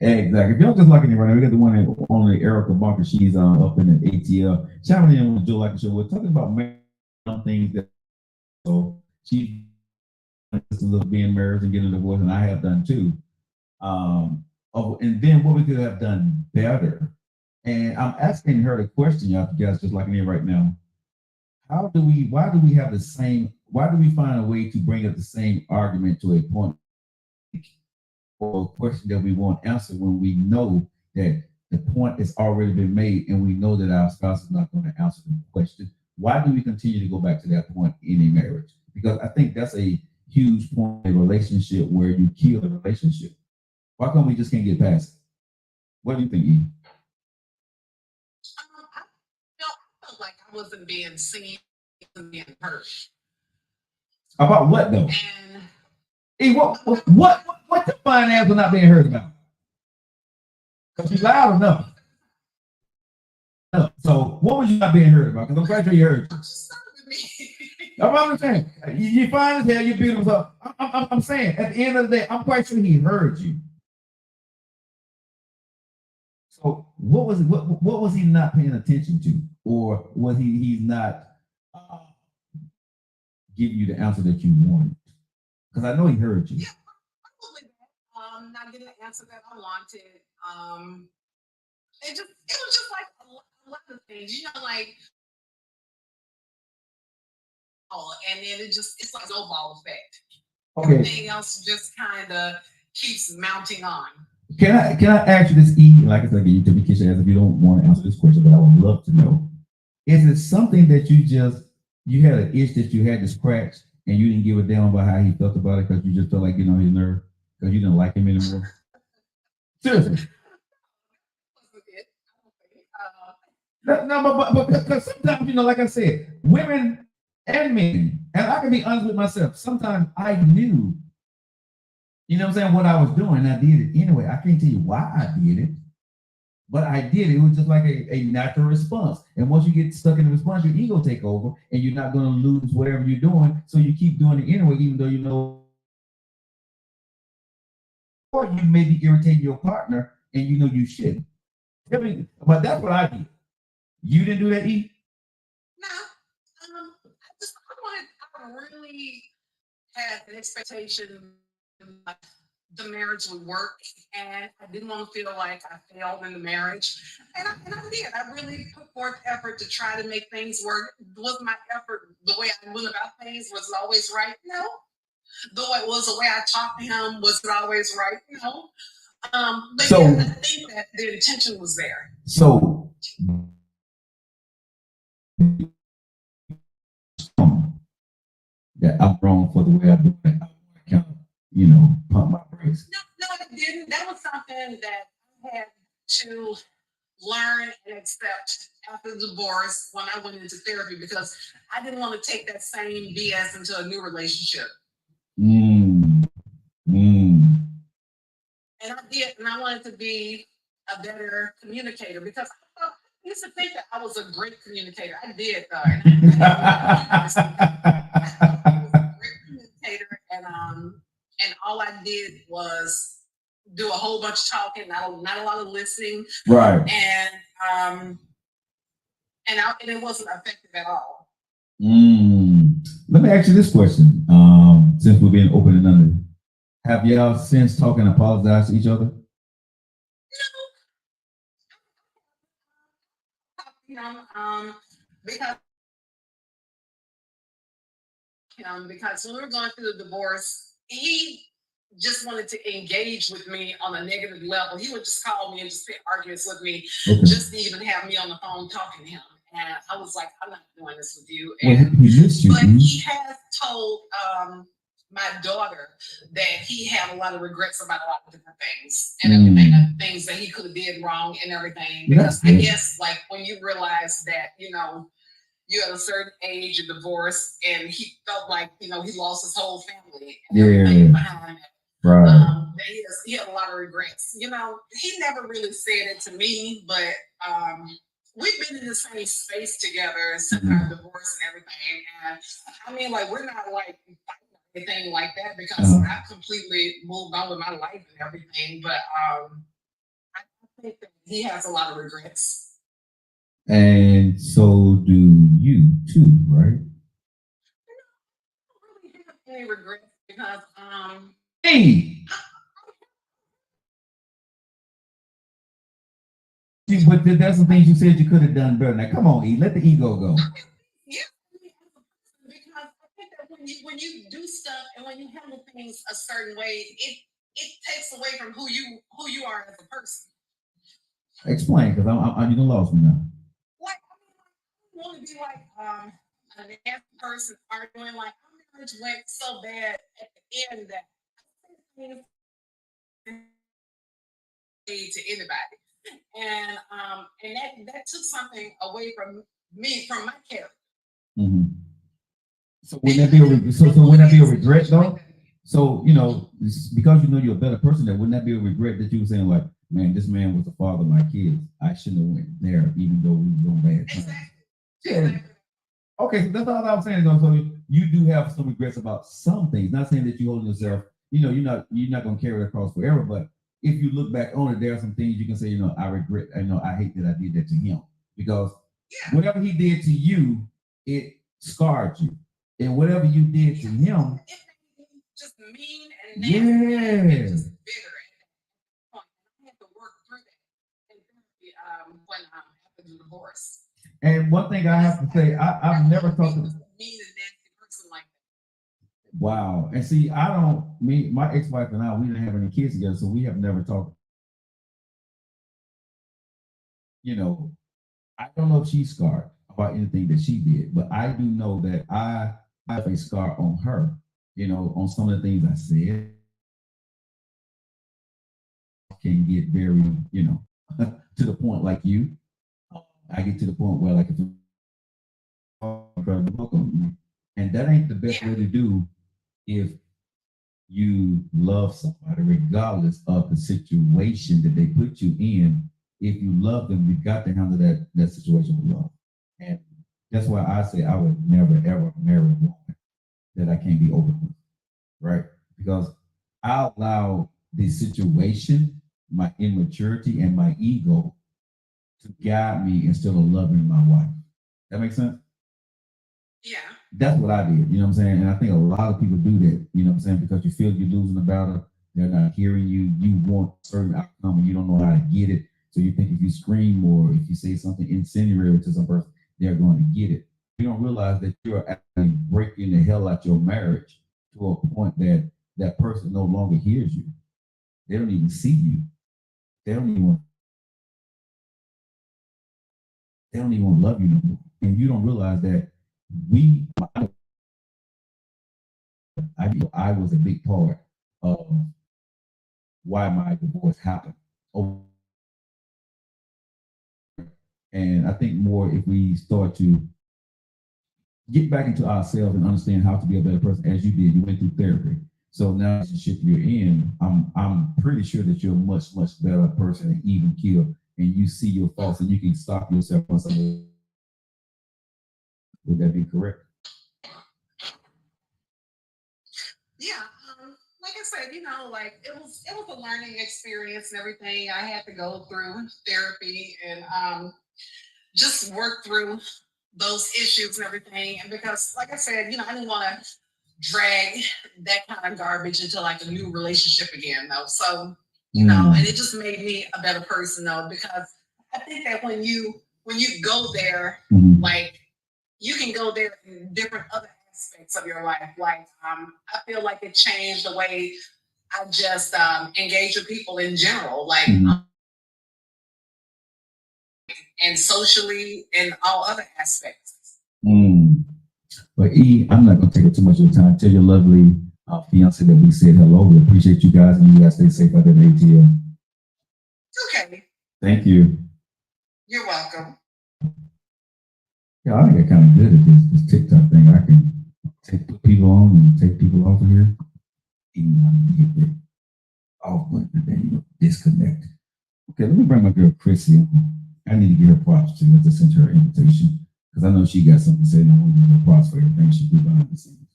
Exactly. If y'all just liking it right now, we got the one that only Erica Barker. She's up in the ATL. Chiming in with Joe Like Show. We're talking about things that so she just a little being married and getting a divorce, and I have done too. And then what we could have done better. And I'm asking her the question, y'all guys just liking it right now. Why do we have the same, why do we find a way to bring up the same argument to a point or a question that we won't answer when we know that the point has already been made and we know that our spouse is not going to answer the question? Why do we continue to go back to that point in a marriage? Because I think that's a huge point in a relationship where you kill the relationship. Why come we just can't get past it? What do you think, E? I felt like I wasn't being seen and being heard. About what though? And E, what the finance are not being heard about? Because you're loud enough. So what was you not being heard about? Because I'm quite sure you heard. I'm not saying you fine as hell, you're beautiful. So I'm saying at the end of the day, I'm quite sure he heard you. So what was he not paying attention to, or was he's not giving you the answer that you wanted? Because I know he heard you. Yeah, probably that. Not getting the answer that I wanted. It was just like a lot of things, like. And then it's like a snowball effect. Okay. Everything else just kind of keeps mounting on. Can I ask you this, E? Like I said, you can kiss your ass if you don't want to answer this question, but I would love to know. Is it something that you had an itch that you had to scratch and you didn't give a damn about how he felt about it because you just felt like getting on his nerve because you didn't like him anymore? Seriously. No, but because sometimes, like I said, women and men, and I can be honest with myself, sometimes I knew, what I was doing. I did it anyway. I can't tell you why I did it, but I did it. It was just like a natural response. And once you get stuck in the response, your ego take over and you're not going to lose whatever you're doing. So you keep doing it anyway, even though you know, or you may be irritating your partner and you know you shouldn't. But that's what I did. You didn't do that, E? No. I really had an expectation that the marriage would work, and I didn't want to feel like I failed in the marriage. And I did. I really put forth effort to try to make things work. Was my effort, the way I went about things, was it always right? No. Though it was the way I talked to him, was it always right? No. But so, yeah, I think that the intention was there. So that I'm wrong for the way I do it. I kind of, pump my brakes. No, it didn't. That was something that I had to learn and accept after the divorce when I went into therapy because I didn't want to take that same BS into a new relationship. And I did, and I wanted to be a better communicator because I used to think that I was a great communicator. I did, though. I was a great communicator, and all I did was do a whole bunch of talking, not a lot of listening. Right. And it wasn't effective at all. Let me ask you this question. Since we're being open and under, have y'all since talking and apologized to each other? No. Because when we were going through the divorce, he just wanted to engage with me on a negative level. He would just call me and just pick arguments with me, just to even have me on the phone talking to him. And I was like, I'm not doing this with you. And, he has told my daughter that he had a lot of regrets about a lot of different things and everything, things that he could have did wrong and everything. Because I guess like when you realize that, you're at a certain age of divorce and he felt like, he lost his whole family and everything behind it. Right. That he had a lot of regrets. You know, he never really said it to me, but we've been in the same space together since our divorce and everything. And I mean, like, we're not like fighting or anything like that because I've completely moved on with my life and everything. But I think that he has a lot of regrets. And so do you too, right? I don't really have any regrets because Hey. But there's some things you said you could have done better. Now, come on, E, let the ego go. Yeah, because I think that when you do stuff and when you handle things a certain way, it takes away from who you are as a person. Explain, because I'm you lost me now. Like, I don't want to be like an nasty person arguing. Like, our marriage went so bad at the end that I think to anybody. And that took something away from me, from my character. Mm-hmm. So wouldn't that be wouldn't that be a regret though? So because you're a better person, that wouldn't that be a regret that you were saying like, man, this man was the father of my kids. I shouldn't have went there, even though we were doing bad times. Exactly. Yeah. Okay, so that's all I was saying though. So you do have some regrets about some things. Not saying that you hold yourself, you're not gonna carry it across forever, but if you look back on it, there are some things you can say, I regret, I hate that I did that to him. Because whatever he did to you, it scarred you. And whatever you did to him, it made me just mean and nasty and just bitter. I had to work through that when after the divorce. And one thing I have to say, I've never talked to mean and nasty person like that. Wow. And see, my ex-wife and I, we didn't have any kids together, so we have never talked. I don't know if she's scarred about anything that she did, but I do know that I have a scar on her, on some of the things I said. Can get very, to the point like you. I get to the point where like if and that ain't the best way to do if you love somebody, regardless of the situation that they put you in. If you love them, you got to handle that situation with love. And that's why I say I would never ever marry a woman that I can't be open with, right? Because I allow the situation, my immaturity, and my ego to guide me instead of loving my wife. That makes sense? Yeah. That's what I did, you know what I'm saying? And I think a lot of people do that, you know what I'm saying? Because you feel you're losing the battle, they're not hearing you, you want a certain outcome and you don't know how to get it. So you think if you scream or if you say something incendiary to some person, they're going to get it. You don't realize that you're actually breaking the hell out your marriage to a point that that person no longer hears you. They don't even see you. They don't even love you no more. And you don't realize that I was a big part of why my divorce happened. And I think more if we start to get back into ourselves and understand how to be a better person, as you did, you went through therapy. So now the relationship you're in, I'm pretty sure that you're a much, much better person than even kill, and you see your faults and you can stop yourself on something. Would that be correct? Yeah, like I said, like it was a learning experience and everything. I had to go through therapy and just work through those issues and everything. And because, like I said, I didn't want to drag that kind of garbage into like a new relationship again, though. So, and it just made me a better person, though, because I think that when you go there, like you can go there in different other aspects of your life. Like, I feel like it changed the way I just engage with people in general, like, and socially and all other aspects. But E, I'm not going to take up too much of your time. Tell your lovely fiance that we said hello. We appreciate you guys, and you guys stay safe out there in ATL. Okay. Thank you. You're welcome. Yeah, I think I'm kind of good at this TikTok thing. I can put people on and take people off of here. Even Okay, let me bring my girl Chrissy on. I need to give her props too. I just sent her an invitation because I know she got something to say and I want to give her props for everything she do behind the scenes.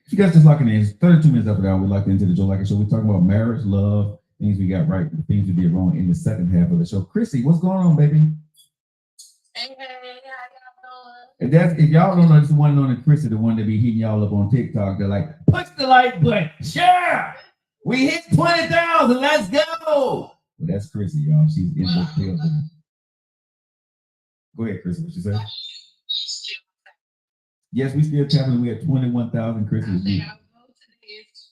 If you guys just locking in, 32 minutes after that, we'd like to enter the Joe Lockett Show. We're talking about marriage, love, things we got right, the things we did wrong in the second half of the show. Chrissy, what's going on, baby? Hey, how y'all doing? And that's if y'all don't know, it's the one on the Chrissy, the one that be hitting y'all up on TikTok. They're like, push the like button, share. We hit 20,000. Let's go. Well, that's Chrissy, y'all. She's in the building. Go ahead, Chrissy. What you say? Yes, we still tapping. We at 21,000. Chrissy. I think I'll go to this.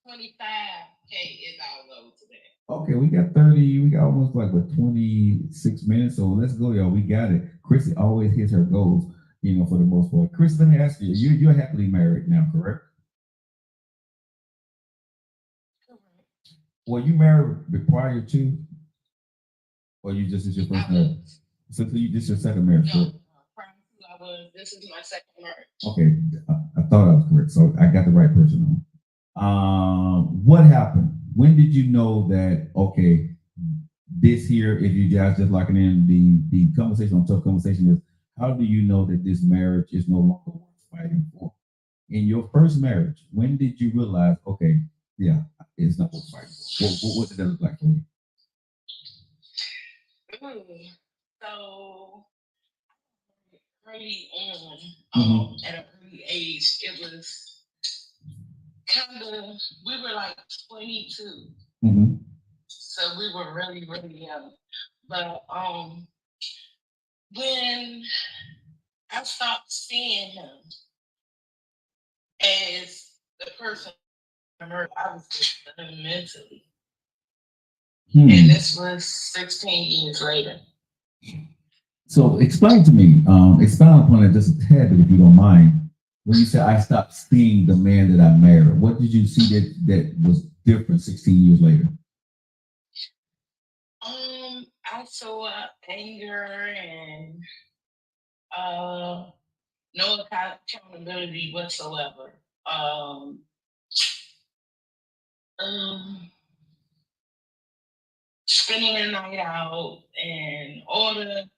25K is our low today. Okay, we got 30. We got almost like 26 minutes. So let's go, y'all. We got it. Chrissy always hits her goals, you know, for the most part. Chris, let me ask you. You're happily married now, correct? Were you married prior to, or you just is your first marriage? So you just your second marriage? No, prior to I was. This is my second marriage. Okay, I thought I was correct, so I got the right person on. What happened? When did you know that? Okay, this here, if you guys just locking in, the conversation on Tough Conversation is, how do you know that this marriage is no longer worth fighting for? In your first marriage, when did you realize? Okay, yeah. It's not worth fighting for. What did that look like for you? So early on, at an early age, it was kind of, we were like 22. So we were really, really young. But when I stopped seeing him as the person I was just mentally. And this was 16 years later. So explain to me, expound upon it just a tad bit if you don't mind. When you say I stopped seeing the man that I married, what did you see that was different 16 years later? I saw anger and no accountability whatsoever. Spending the night out and all the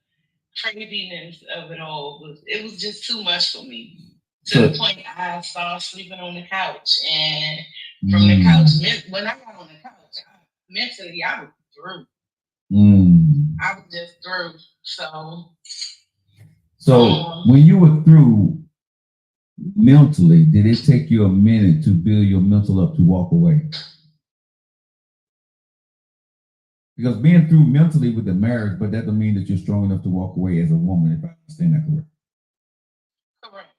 craziness of it all was just too much for me. To the point I started sleeping on the couch, and from the couch, when I got on the couch, mentally I was through. I was just through. So when you were through mentally, did it take you a minute to build your mental up to walk away? Because being through mentally with the marriage, but that doesn't mean that you're strong enough to walk away as a woman, if I understand that correct. Correct.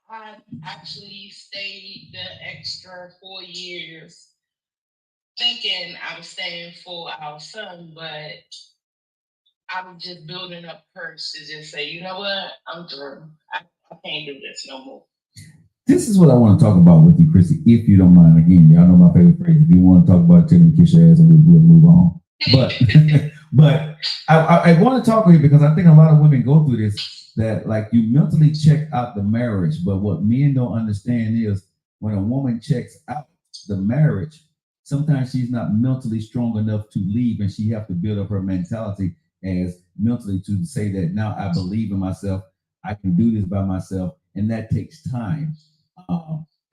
I actually stayed the extra 4 years thinking I was staying for our son, but I was just building up courage to just say, you know what, I'm through. I can't do this no more. This is what I want to talk about with you, Chrissy, if you don't mind. Again, y'all know my favorite phrase. If you want to talk about it, tell me, kiss your ass, and we'll move on. But I want to talk with you because I think a lot of women go through this, that like you mentally check out the marriage, but what men don't understand is when a woman checks out the marriage, sometimes she's not mentally strong enough to leave, and she have to build up her mentality as mentally to say that now I believe in myself, I can do this by myself, and that takes time.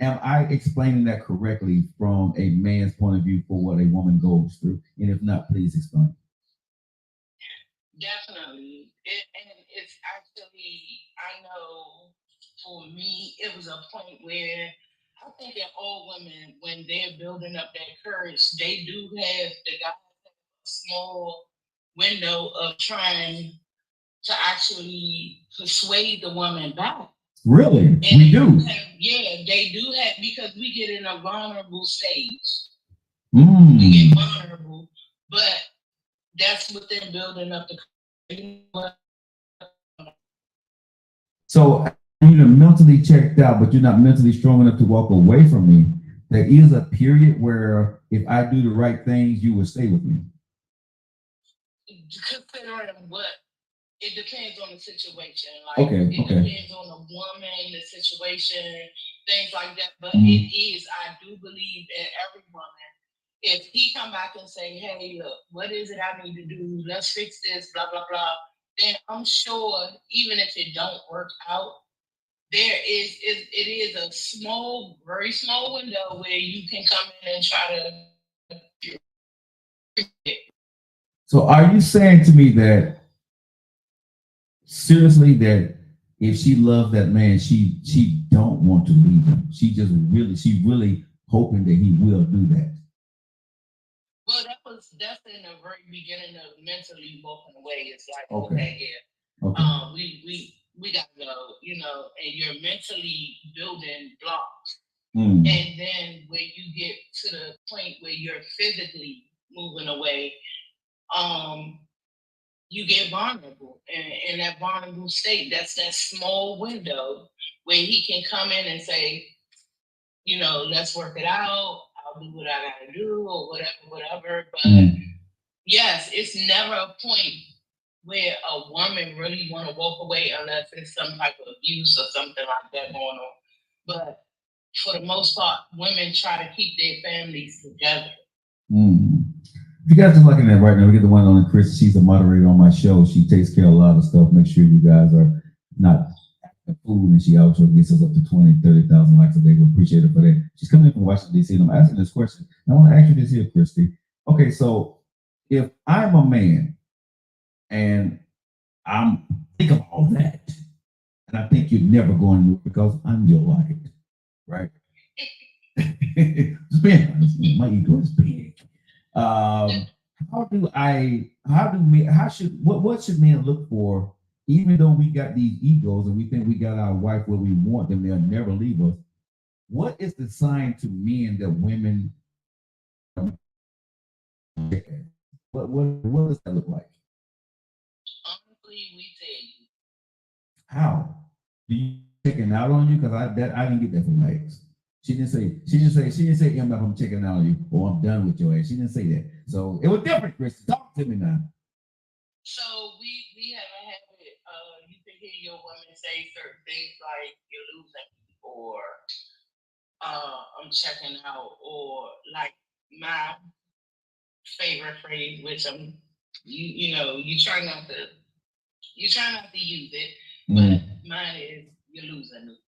Am I explaining that correctly from a man's point of view for what a woman goes through? And if not, please explain. Definitely. And it's actually, I know for me, it was a point where I think that all women, when they're building up that courage, they do have a small window of trying to actually persuade the woman back. Really? And we do? They do have, because we get in a vulnerable stage. We get vulnerable, but that's what they're building up the. So you're mentally checked out, but you're not mentally strong enough to walk away from me. There is a period where if I do the right things, you will stay with me. Considering what? It depends on the situation. Like it depends on the woman, the situation, things like that. But it is, I do believe that every woman if he come back and say, hey, look, what is it I need to do? Let's fix this, blah, blah, blah. Then I'm sure even if it don't work out, it is a small, very small window where you can come in and try to. So are you saying to me that seriously that if she loved that man, she don't want to leave him? She really hoping that he will do that. Well, that's in the very beginning of mentally walking away. It's like, okay yeah. Okay. We gotta go, and you're mentally building blocks. And then when you get to the point where you're physically moving away, you get vulnerable. And in that vulnerable state, that's that small window where he can come in and say, let's work it out. I'll do what I gotta do or whatever. But yes, it's never a point where a woman really want to walk away unless it's some type of abuse or something like that going on. But for the most part, women try to keep their families together. If you guys are looking at right now, we get the one on Chris. She's a moderator on my show. She takes care of a lot of stuff. Make sure you guys are not acting a fool, and she also gets us up to 20, 30,000 likes a day. We appreciate it for that. She's coming in from Washington, D.C., and I'm asking this question. And I want to ask you this here, Christy. Okay, so if I'm a man and I'm think of all that, and I think you're never going to do it because I'm your wife, right? Just being honest, my ego is big. What should men look for? Even though we got these egos and we think we got our wife where we want them, they'll never leave us. What is the sign to men that women? What does that look like? Honestly, we tell you. How? Do you checking out on you? Because I didn't get that from my ex. She didn't say, I'm checking out on you or I'm done with your ass. She didn't say that. So it was different, Chris. Talk to me now. So we have a habit. You can hear your woman say certain things like you're losing or I'm checking out, or like my favorite phrase, which you try not to use it, but mine is you're losing me.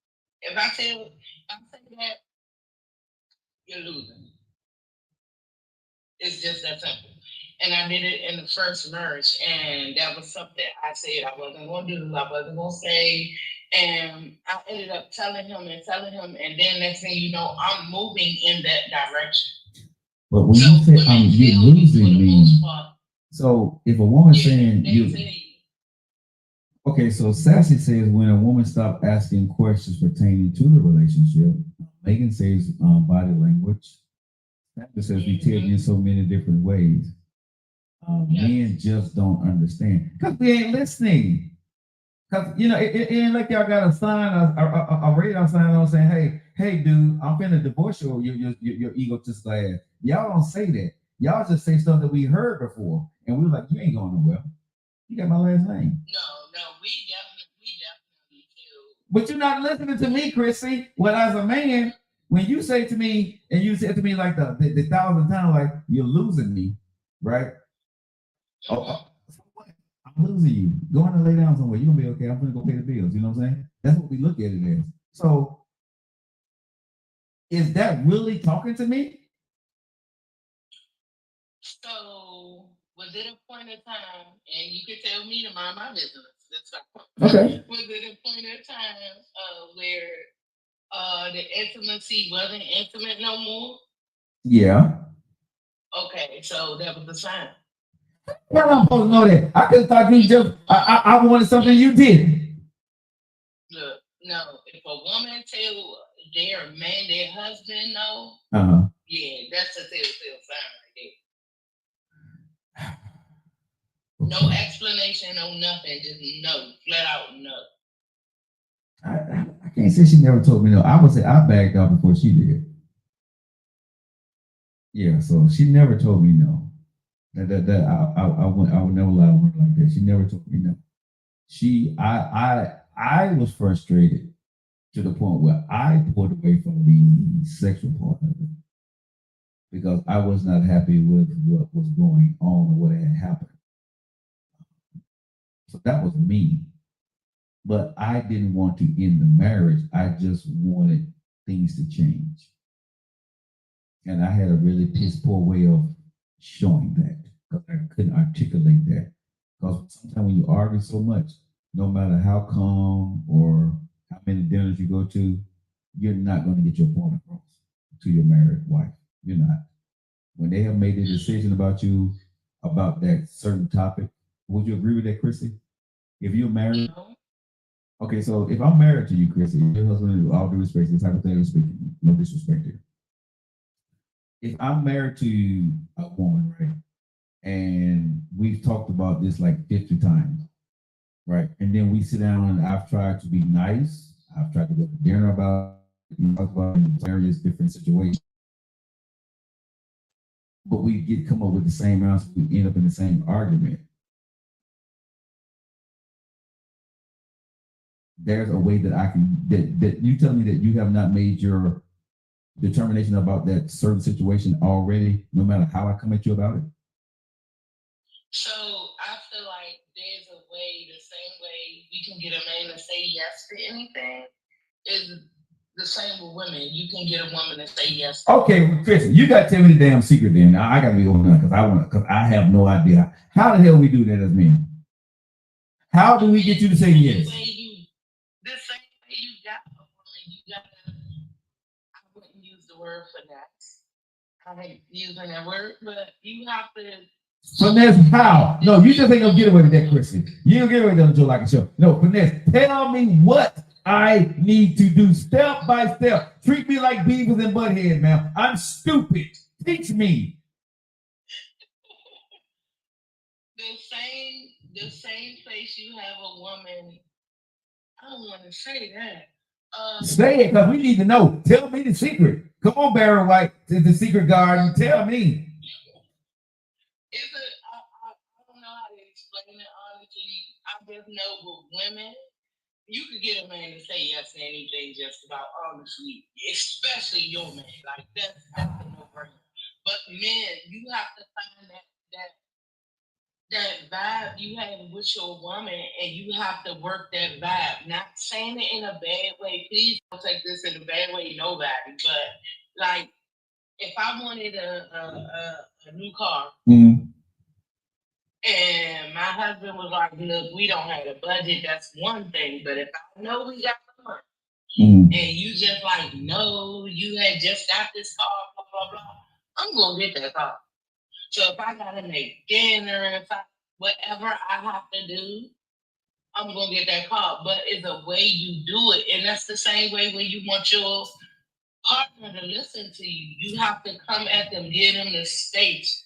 If I say that, you're losing. It's just that simple. And I did it in the first marriage, and that was something I said I wasn't going to do, I wasn't going to say. And I ended up telling him, and then next thing you know, I'm moving in that direction. But when you say you're losing me, so if a woman's saying you. Okay, so Sassy says when a woman stops asking questions pertaining to the relationship. Megan says body language. That says we tell you in so many different ways. Men just don't understand because we ain't listening. Because it ain't like y'all got a sign, a radar sign on saying, hey, dude, I'm finna divorce you. Your egotistical ass. Y'all don't say that. Y'all just say stuff that we heard before, and we're like, you ain't going nowhere. You got my last name. No, we definitely do. But you're not listening to me, Chrissy. Well, as a man, when you say to me, and you said to me like the 1,000 times, like, you're losing me, right? Oh, I'm losing you. Go on and lay down somewhere. You're gonna be okay. I'm gonna go pay the bills. You know what I'm saying? That's what we look at it as. So, is that really talking to me? So, was it a point in time, and you can tell me to mind my business. Okay. Was it a point in time where the intimacy wasn't intimate no more? Yeah. Okay, so that was the sign. Well, I'm supposed to know that. I could have thought you just I wanted something you did. Look, no. If a woman tell their man, their husband no, yeah, that's a telltale sign right there. No explanation, no nothing, just no, flat out no. I can't say she never told me no. I would say I backed out before she did. Yeah, so she never told me no. I would never lie to her like that. She never told me no. I was frustrated to the point where I pulled away from the sexual part of it. because I was not happy with what was going on or what had happened. So that was me. But I didn't want to end the marriage. I just wanted things to change. And I had a really piss poor way of showing that because I couldn't articulate that. Because sometimes when you argue so much, no matter how calm or how many dinners you go to, you're not going to get your point across to your married wife. You're not. When they have made a decision about you, about that certain topic, would you agree with that, Chrissy? If you're married, okay, so if I'm married to you, Chrissy, your husband, with all due respect, this hypothetically speaking, no disrespect here. If I'm married to a woman, right, and we've talked about this like 50 times, right, and then we sit down and I've tried to be nice, I've tried to go to dinner about various different situations, but we come up with the same answer, we end up in the same argument. There's a way that I can that you tell me that you have not made your determination about that certain situation already, no matter how I come at you about it. So I feel like there's a way, the same way we can get a man to say yes to anything is the same with women. You can get a woman to say yes. Okay, Chris, you got to tell me the damn secret then. I got to be open because I have no idea. How the hell we do that as men? How do we get you to say yes? The same way you got a woman, you got to, I wouldn't use the word finesse. I hate using that word, but you have to. Finesse how? No, you just ain't gonna get away with that, Chrissy. You ain't gonna get away with that Joe Lockett show. No, finesse. Tell me what I need to do step by step. Treat me like Beavers and Butthead, man. I'm stupid. Teach me. The same place you have a woman. I don't want to say that. Say it, because we need to know. Tell me the secret. Come on, Barry White, to the secret garden. Tell me. I don't know how to explain it honestly. I just know with women, you could get a man to say yes to anything just about honestly, especially your man. Like that's a no-brainer. But men, you have to find that vibe you have with your woman, and you have to work that vibe. Not saying it in a bad way. Please don't take this in a bad way, nobody. But like, if I wanted a new car, and my husband was like, "Look, we don't have a budget. That's one thing. But if I know we got the money, and you just like, no, you had just got this car, blah blah blah, I'm gonna get that car." So if I gotta make dinner, whatever I have to do, I'm gonna get that car. But it's a way you do it, and that's the same way when you want your partner to listen to you. You have to come at them, give them the space.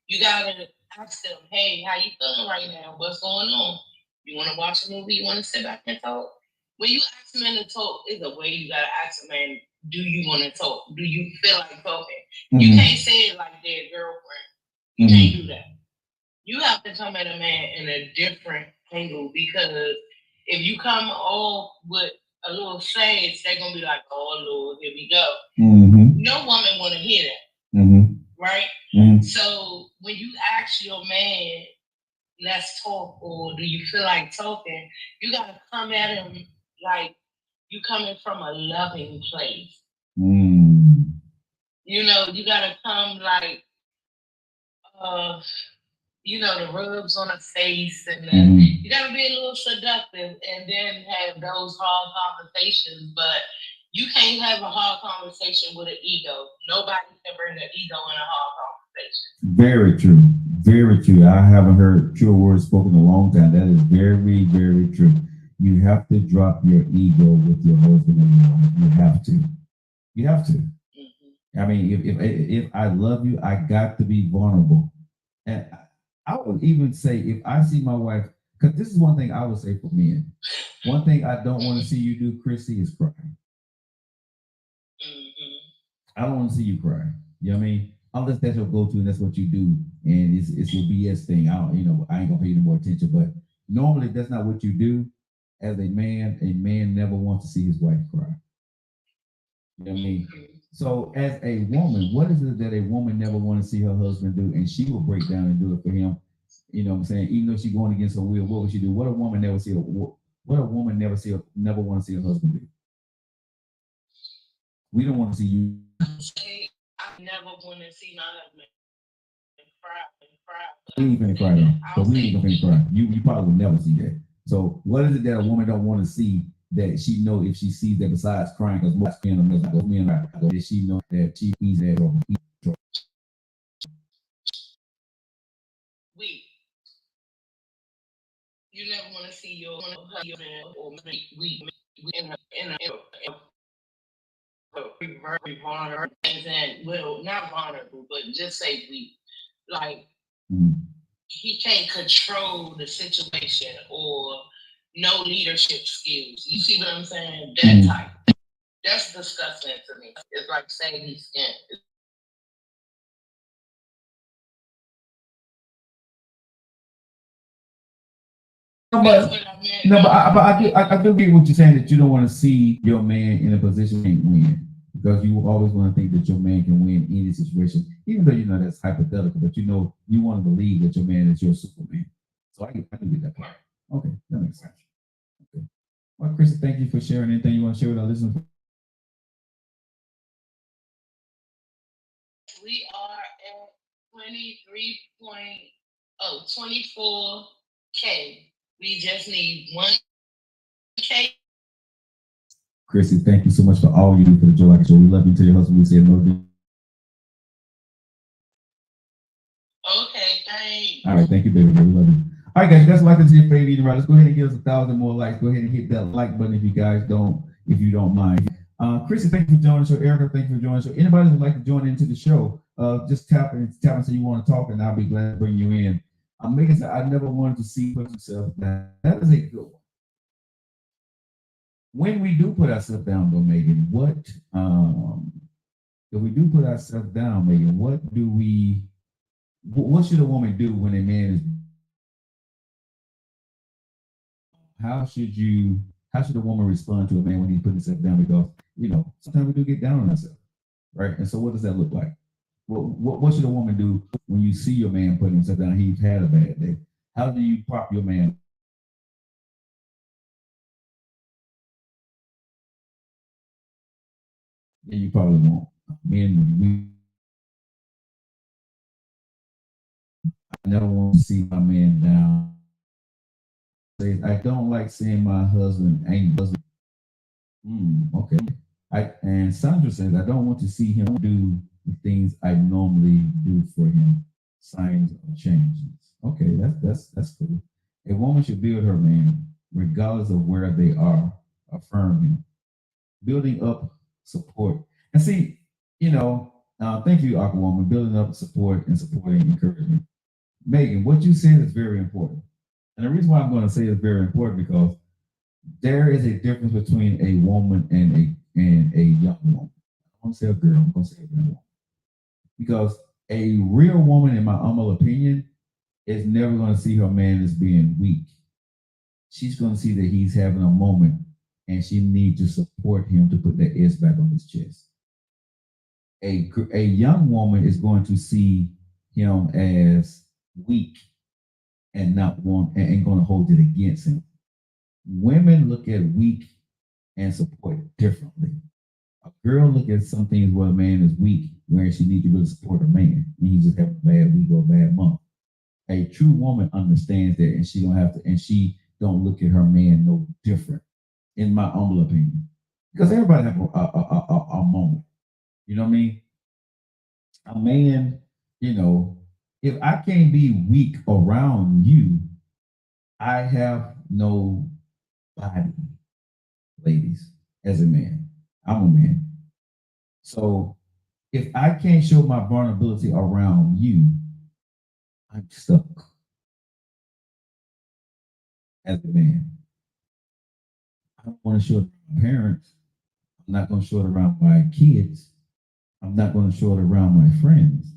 You gotta ask them, "Hey, how you feeling right now? What's going on? You want to watch a movie? You want to sit back and talk?" When you ask men to talk, is a way you gotta ask a man, "Do you want to talk? Do you feel like talking?" You can't say it like their girlfriend. You can't do that. You have to come at a man in a different angle, because if you come all with a little sage, they're gonna be like, "Oh Lord, here we go." No woman want to hear that, right? So when you ask your man, "Let's talk," or "Do you feel like talking?" you gotta come at him like you coming from a loving place. You know, you gotta come like, the rubs on the face, and then you gotta be a little seductive, and then have those hard conversations. But you can't have a hard conversation with an ego. Nobody can bring an ego in a hard conversation. Very true. Very true. I haven't heard true words spoken in a long time. That is very, very true. You have to drop your ego with your husband and your wife. You have to. You have to. I mean, if I love you, I got to be vulnerable. And I would even say, if I see my wife, because this is one thing I would say for men. One thing I don't want to see you do, Chrissy, is cry. I don't want to see you cry. You know what I mean? Unless that's your go-to and that's what you do, and it's your BS thing. I ain't gonna pay you no more attention. But normally, that's not what you do. As a man never wants to see his wife cry. You know what I mean? So as a woman, what is it that a woman never want to see her husband do, and she will break down and do it for him? You know what I'm saying? Even though she's going against her will, what would she do? What a woman never see? What a woman never want to see her husband do? We don't want to see you. I never want to see my husband cry. We ain't gonna cry though. But we ain't gonna cry. You probably would never see that. So what is it that a woman don't want to see that she know if she sees that besides crying? Because most men are that she know that she needs that or weak. You never want to see your husband or weak in a vulnerable, and well, not vulnerable, but just say weak. Like he can't control the situation or no leadership skills. You see what I'm saying? That type. That's disgusting to me. It's like saggy skin. But I do get what you're saying, that you don't want to see your man in a position he can't win, because you always want to think that your man can win any situation, even though you know that's hypothetical. But you know you want to believe that your man is your Superman. So I do get that part. Okay, that makes sense. Okay. Well, Chris, thank you for sharing. Anything you want to share with our listeners? We are at 24K. We just need 1K. Chrissy, thank you so much for all you do for the Joe Lockett Show. We love you. To your husband, we say no. Okay, thanks. All right, thank you, baby. We love you. All right, guys, that's like to your favorite eating right. Let's go ahead and give us 1,000 more likes. Go ahead and hit that like button if you don't mind. Chrissy, thank you for joining the show. Erica, thank you for joining the show. Anybody who'd like to join into the show, just tap and say you want to talk, and I'll be glad to bring you in. Megan said, I never wanted to see put yourself down. That is a good one. When we do put ourselves down, though, Megan, if we do put ourselves down, Megan, what should a woman do when a man is? How should a woman respond to a man when he's putting himself down? Because, sometimes we do get down on ourselves, right? And so what does that look like? What should a woman do when you see your man putting himself down? He's had a bad day. How do you prop your man? Yeah, you probably won't. I never want to see my man down. I don't like seeing my husband angry. Okay. And Sandra says, I don't want to see him do the things I normally do for him. Signs of changes. Okay, that's cool. A woman should build her man, regardless of where they are. Affirm him. Building up support. And see, thank you, Aquawoman. Building up support and supporting encouragement. Megan, what you said is very important. And the reason why I'm going to say it's very important, because there is a difference between a woman and a young woman. I don't say a girl, I'm going to say a young woman. Because a real woman, in my humble opinion, is never going to see her man as being weak. She's going to see that he's having a moment, and she needs to support him to put that S back on his chest. A young woman is going to see him as weak and not going to hold it against him. Women look at weak and support differently. A girl look at some things where a man is weak, where she needs to really support a man, and he just have a bad week or a bad month. A true woman understands that, and she don't look at her man no different, in my humble opinion. Because everybody have a moment. You know what I mean? A man, if I can't be weak around you, I have no body, ladies, as a man. I'm a man. So if I can't show my vulnerability around you, I'm stuck as a man. I don't want to show it to my parents. I'm not going to show it around my kids. I'm not going to show it around my friends.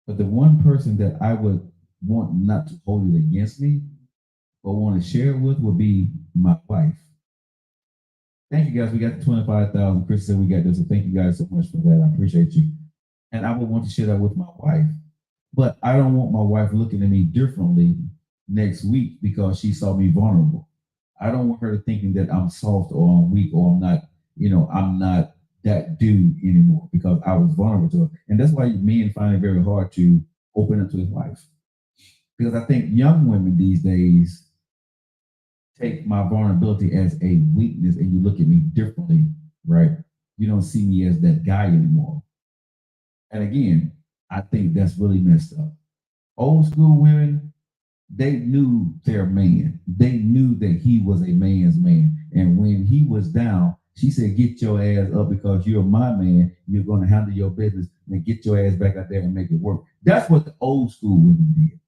But the one person that I would want not to hold it against me, but want to share it with, would be my wife. Thank you guys. We got the 25,000. Chris said we got this. So thank you guys so much for that. I appreciate you. And I would want to share that with my wife. But I don't want my wife looking at me differently next week because she saw me vulnerable. I don't want her thinking that I'm soft or I'm weak or I'm not, I'm not that dude anymore because I was vulnerable to her. And that's why men find it very hard to open up to his wife. Because I think young women these days take my vulnerability as a weakness and you look at me differently, right? You don't see me as that guy anymore. And again, I think that's really messed up. Old school women, they knew their man. They knew that he was a man's man. And when he was down, she said, get your ass up because you're my man. You're going to handle your business and get your ass back out there and make it work. That's what the old school women did.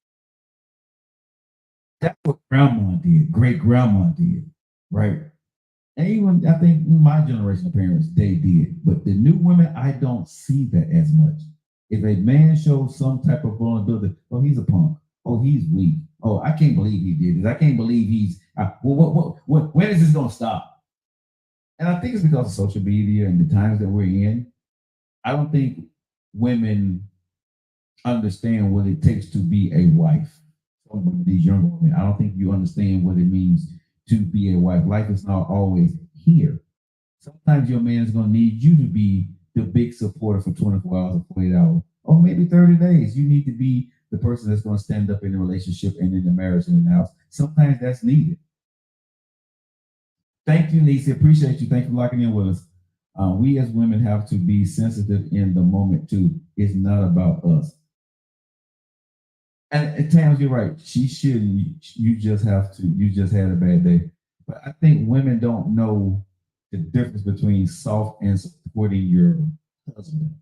That's what grandma did, great grandma did, right? And even I think my generation of parents, they did. But the new women, I don't see that as much. If a man shows some type of vulnerability, oh, he's a punk. Oh, he's weak. Oh, I can't believe he did this. I can't believe he's. When is this going to stop? And I think it's because of social media and the times that we're in. I don't think women understand what it takes to be a wife. These younger women, I don't think you understand what it means to be a wife. Life is not always here. Sometimes your man is going to need you to be the big supporter for 24 hours or 48 hours, or maybe 30 days. You need to be the person that's going to stand up in the relationship and in the marriage and in the house. Sometimes that's needed. Thank you, Nisi. Appreciate you. Thank you for locking in with us. We as women have to be sensitive in the moment too. It's not about us. And at times you're right. She shouldn't. You just have to. You just had a bad day. But I think women don't know the difference between soft and supporting your husband.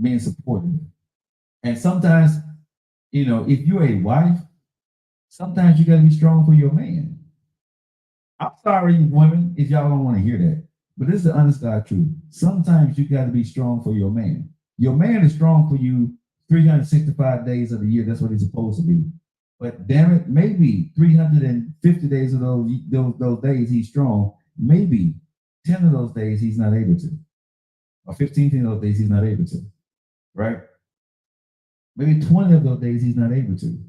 Being supportive. And sometimes, if you're a wife, sometimes you got to be strong for your man. I'm sorry, women, if y'all don't want to hear that. But this is the honest God truth. Sometimes you got to be strong for your man. Your man is strong for you 365 days of the year. That's what he's supposed to be. But damn it, maybe 350 days of those days he's strong. Maybe 10 of those days he's not able to. Or 15 of those days he's not able to. Right? Maybe 20 of those days he's not able to.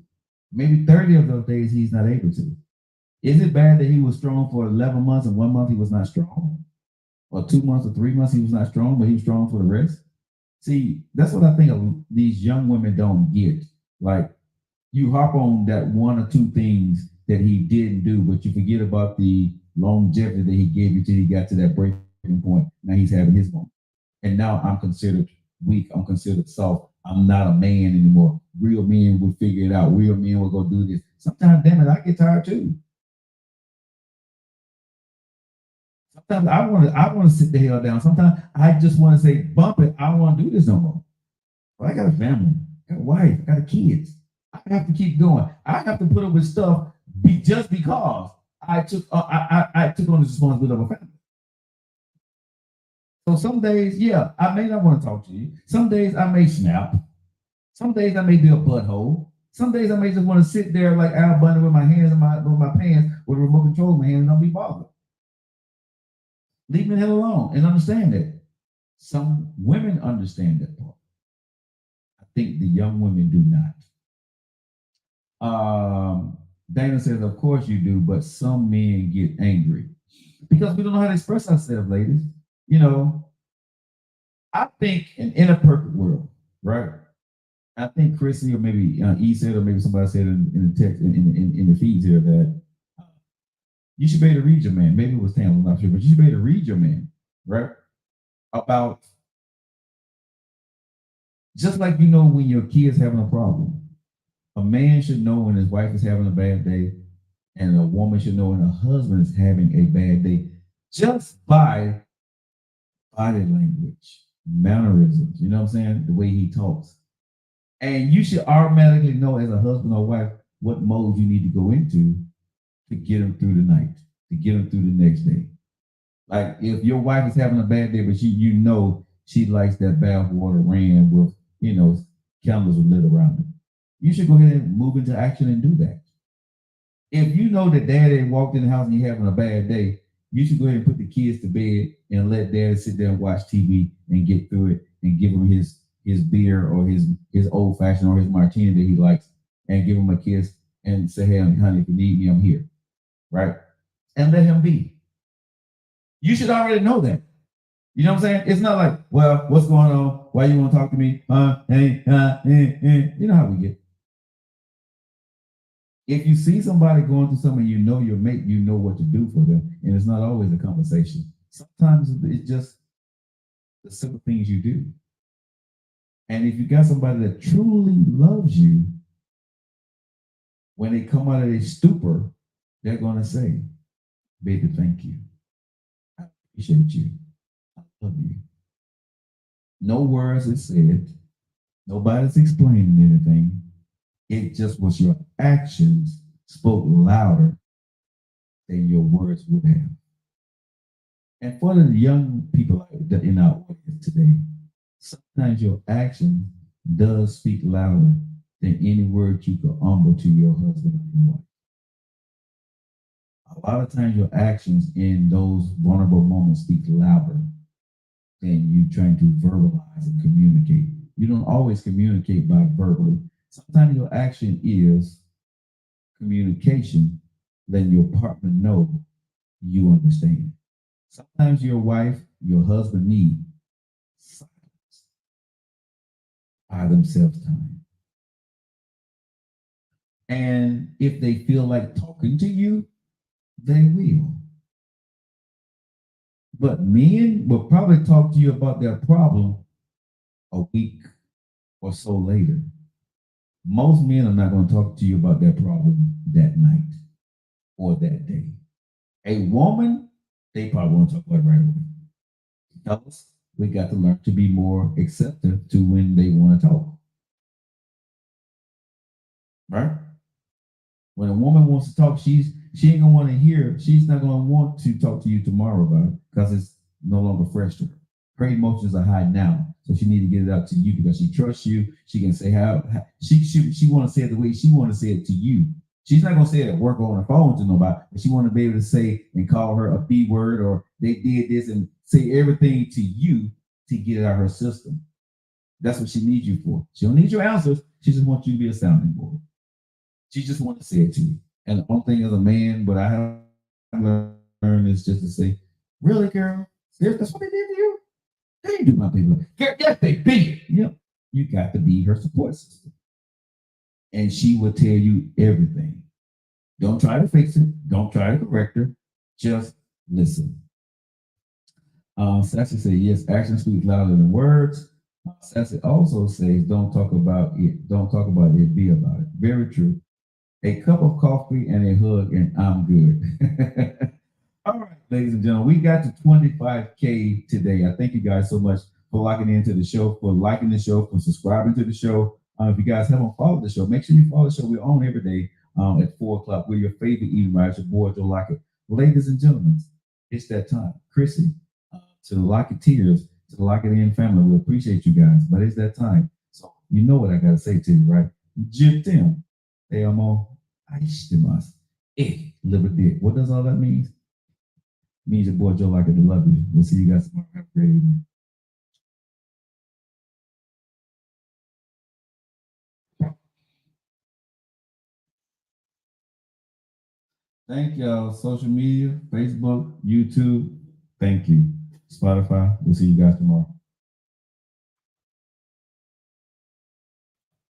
Maybe 30 of those days he's not able to. Is it bad that he was strong for 11 months and 1 month he was not strong? Or 2 months or 3 months he was not strong, but he was strong for the rest? See, that's what I think of these young women don't get. Like, you hop on that 1 or 2 things that he didn't do, but you forget about the longevity that he gave you till he got to that breaking point. Now he's having his moment. And now I'm considered weak. I'm considered soft. I'm not a man anymore. Real men will figure it out. Real men will go do this. Sometimes, damn it, I get tired too. Sometimes I want to sit the hell down. Sometimes I just want to say, bump it. I don't want to do this no more. Well, I got a family, I got a wife, I got kids. I have to keep going. I have to put up with stuff just because I took on the responsibility of a family. So some days, yeah, I may not want to talk to you. Some days I may snap. Some days I may be a butthole. Some days I may just want to sit there like Al Bundy with my hands in my pants with a remote control in my hand and not be bothered. Leave me the hell alone and understand that. Some women understand that part. I think the young women do not. Dana says, of course you do, but some men get angry because we don't know how to express ourselves, ladies. I think in a perfect world, right? I think Chrissy or maybe E said, or maybe somebody said in the text in the feeds here that you should be able to read your man. Maybe it was Tam, I'm not sure, but you should be able to read your man, right? About just like when your kid's having a problem. A man should know when his wife is having a bad day, and a woman should know when her husband is having a bad day, just by body language, mannerisms, you know what I'm saying? The way he talks. And you should automatically know as a husband or wife what mode you need to go into to get him through the night, to get him through the next day. Like if your wife is having a bad day, but she likes that bath water ran with, candles lit around it. You should go ahead and move into action and do that. If you know that daddy walked in the house and you're having a bad day, You should go ahead and put the kids to bed and let dad sit there and watch TV and get through it and give him his beer or his old fashioned or his martini that he likes and give him a kiss and say, hey, honey, if you need me, I'm here. Right? And let him be. You should already know that. You know what I'm saying? It's not like, well, what's going on? Why you want to talk to me? Hey, You know how we get. If you see somebody going through something, you know your mate, you know what to do for them. And it's not always a conversation. Sometimes it's just the simple things you do. And if you got somebody that truly loves you, when they come out of their stupor, they're going to say, baby, thank you. I appreciate you. I love you. No words are said. Nobody's explaining anything. It just was your actions spoke louder than your words would have. And for the young people in our audience today, sometimes your action does speak louder than any word you could umber to your husband or your wife. A lot of times your actions in those vulnerable moments speak louder than you trying to verbalize and communicate. You don't always communicate by verbally. Sometimes your action is communication, letting your partner know you understand. Sometimes your wife, your husband need silence by themselves time. And if they feel like talking to you, they will. But men will probably talk to you about their problem a week or so later. Most men are not going to talk to you about their problem that night or that day. A woman, they probably want to talk about it right away. Fellas, we got to learn to be more accepting to when they want to talk. Right? When a woman wants to talk, she ain't gonna want to hear. She's not gonna want to talk to you tomorrow about it because it's no longer fresh to her. Her emotions are high now, so she need to get it out to you because she trusts you. She can say how she want to say it the way she want to say it to you. She's not gonna say it at work or on the phone to nobody, but she want to be able to say and call her a B word or they did this and say everything to you to get it out of her system. That's what she needs you for. She don't need your answers. She just wants you to be a sounding board. She just wants to say it to you. And the only thing as a man, what I have learned is just to say, really, girl? That's what they did to you? They didn't do my people. Yes, they did. Yep. You got to be her support system. And she will tell you everything. Don't try to fix it. Don't try to correct her. Just listen. Sassy said, yes, action speaks louder than words. Sassy also says, don't talk about it. Don't talk about it. Be about it. Very true. A cup of coffee and a hug, and I'm good. All right, ladies and gentlemen, we got to 25K today. I thank you guys so much for locking into the show, for liking the show, for subscribing to the show. If you guys haven't followed the show, make sure you follow the show. We're on every day at 4 o'clock. We're your favorite eating rides, your boy Joe Lockett. Ladies and gentlemen, it's that time. Chrissy, to the Locketeers, to the Lockett In family, we appreciate you guys, but it's that time. So you know what I got to say to you, right? Jitim. Te amo, aishtimas, liberty. What does all that mean? It means your boy Joe Lockett to love you. We'll see you guys tomorrow. Have a great evening. Thank y'all. Social media, Facebook, YouTube. Thank you. Spotify. We'll see you guys tomorrow.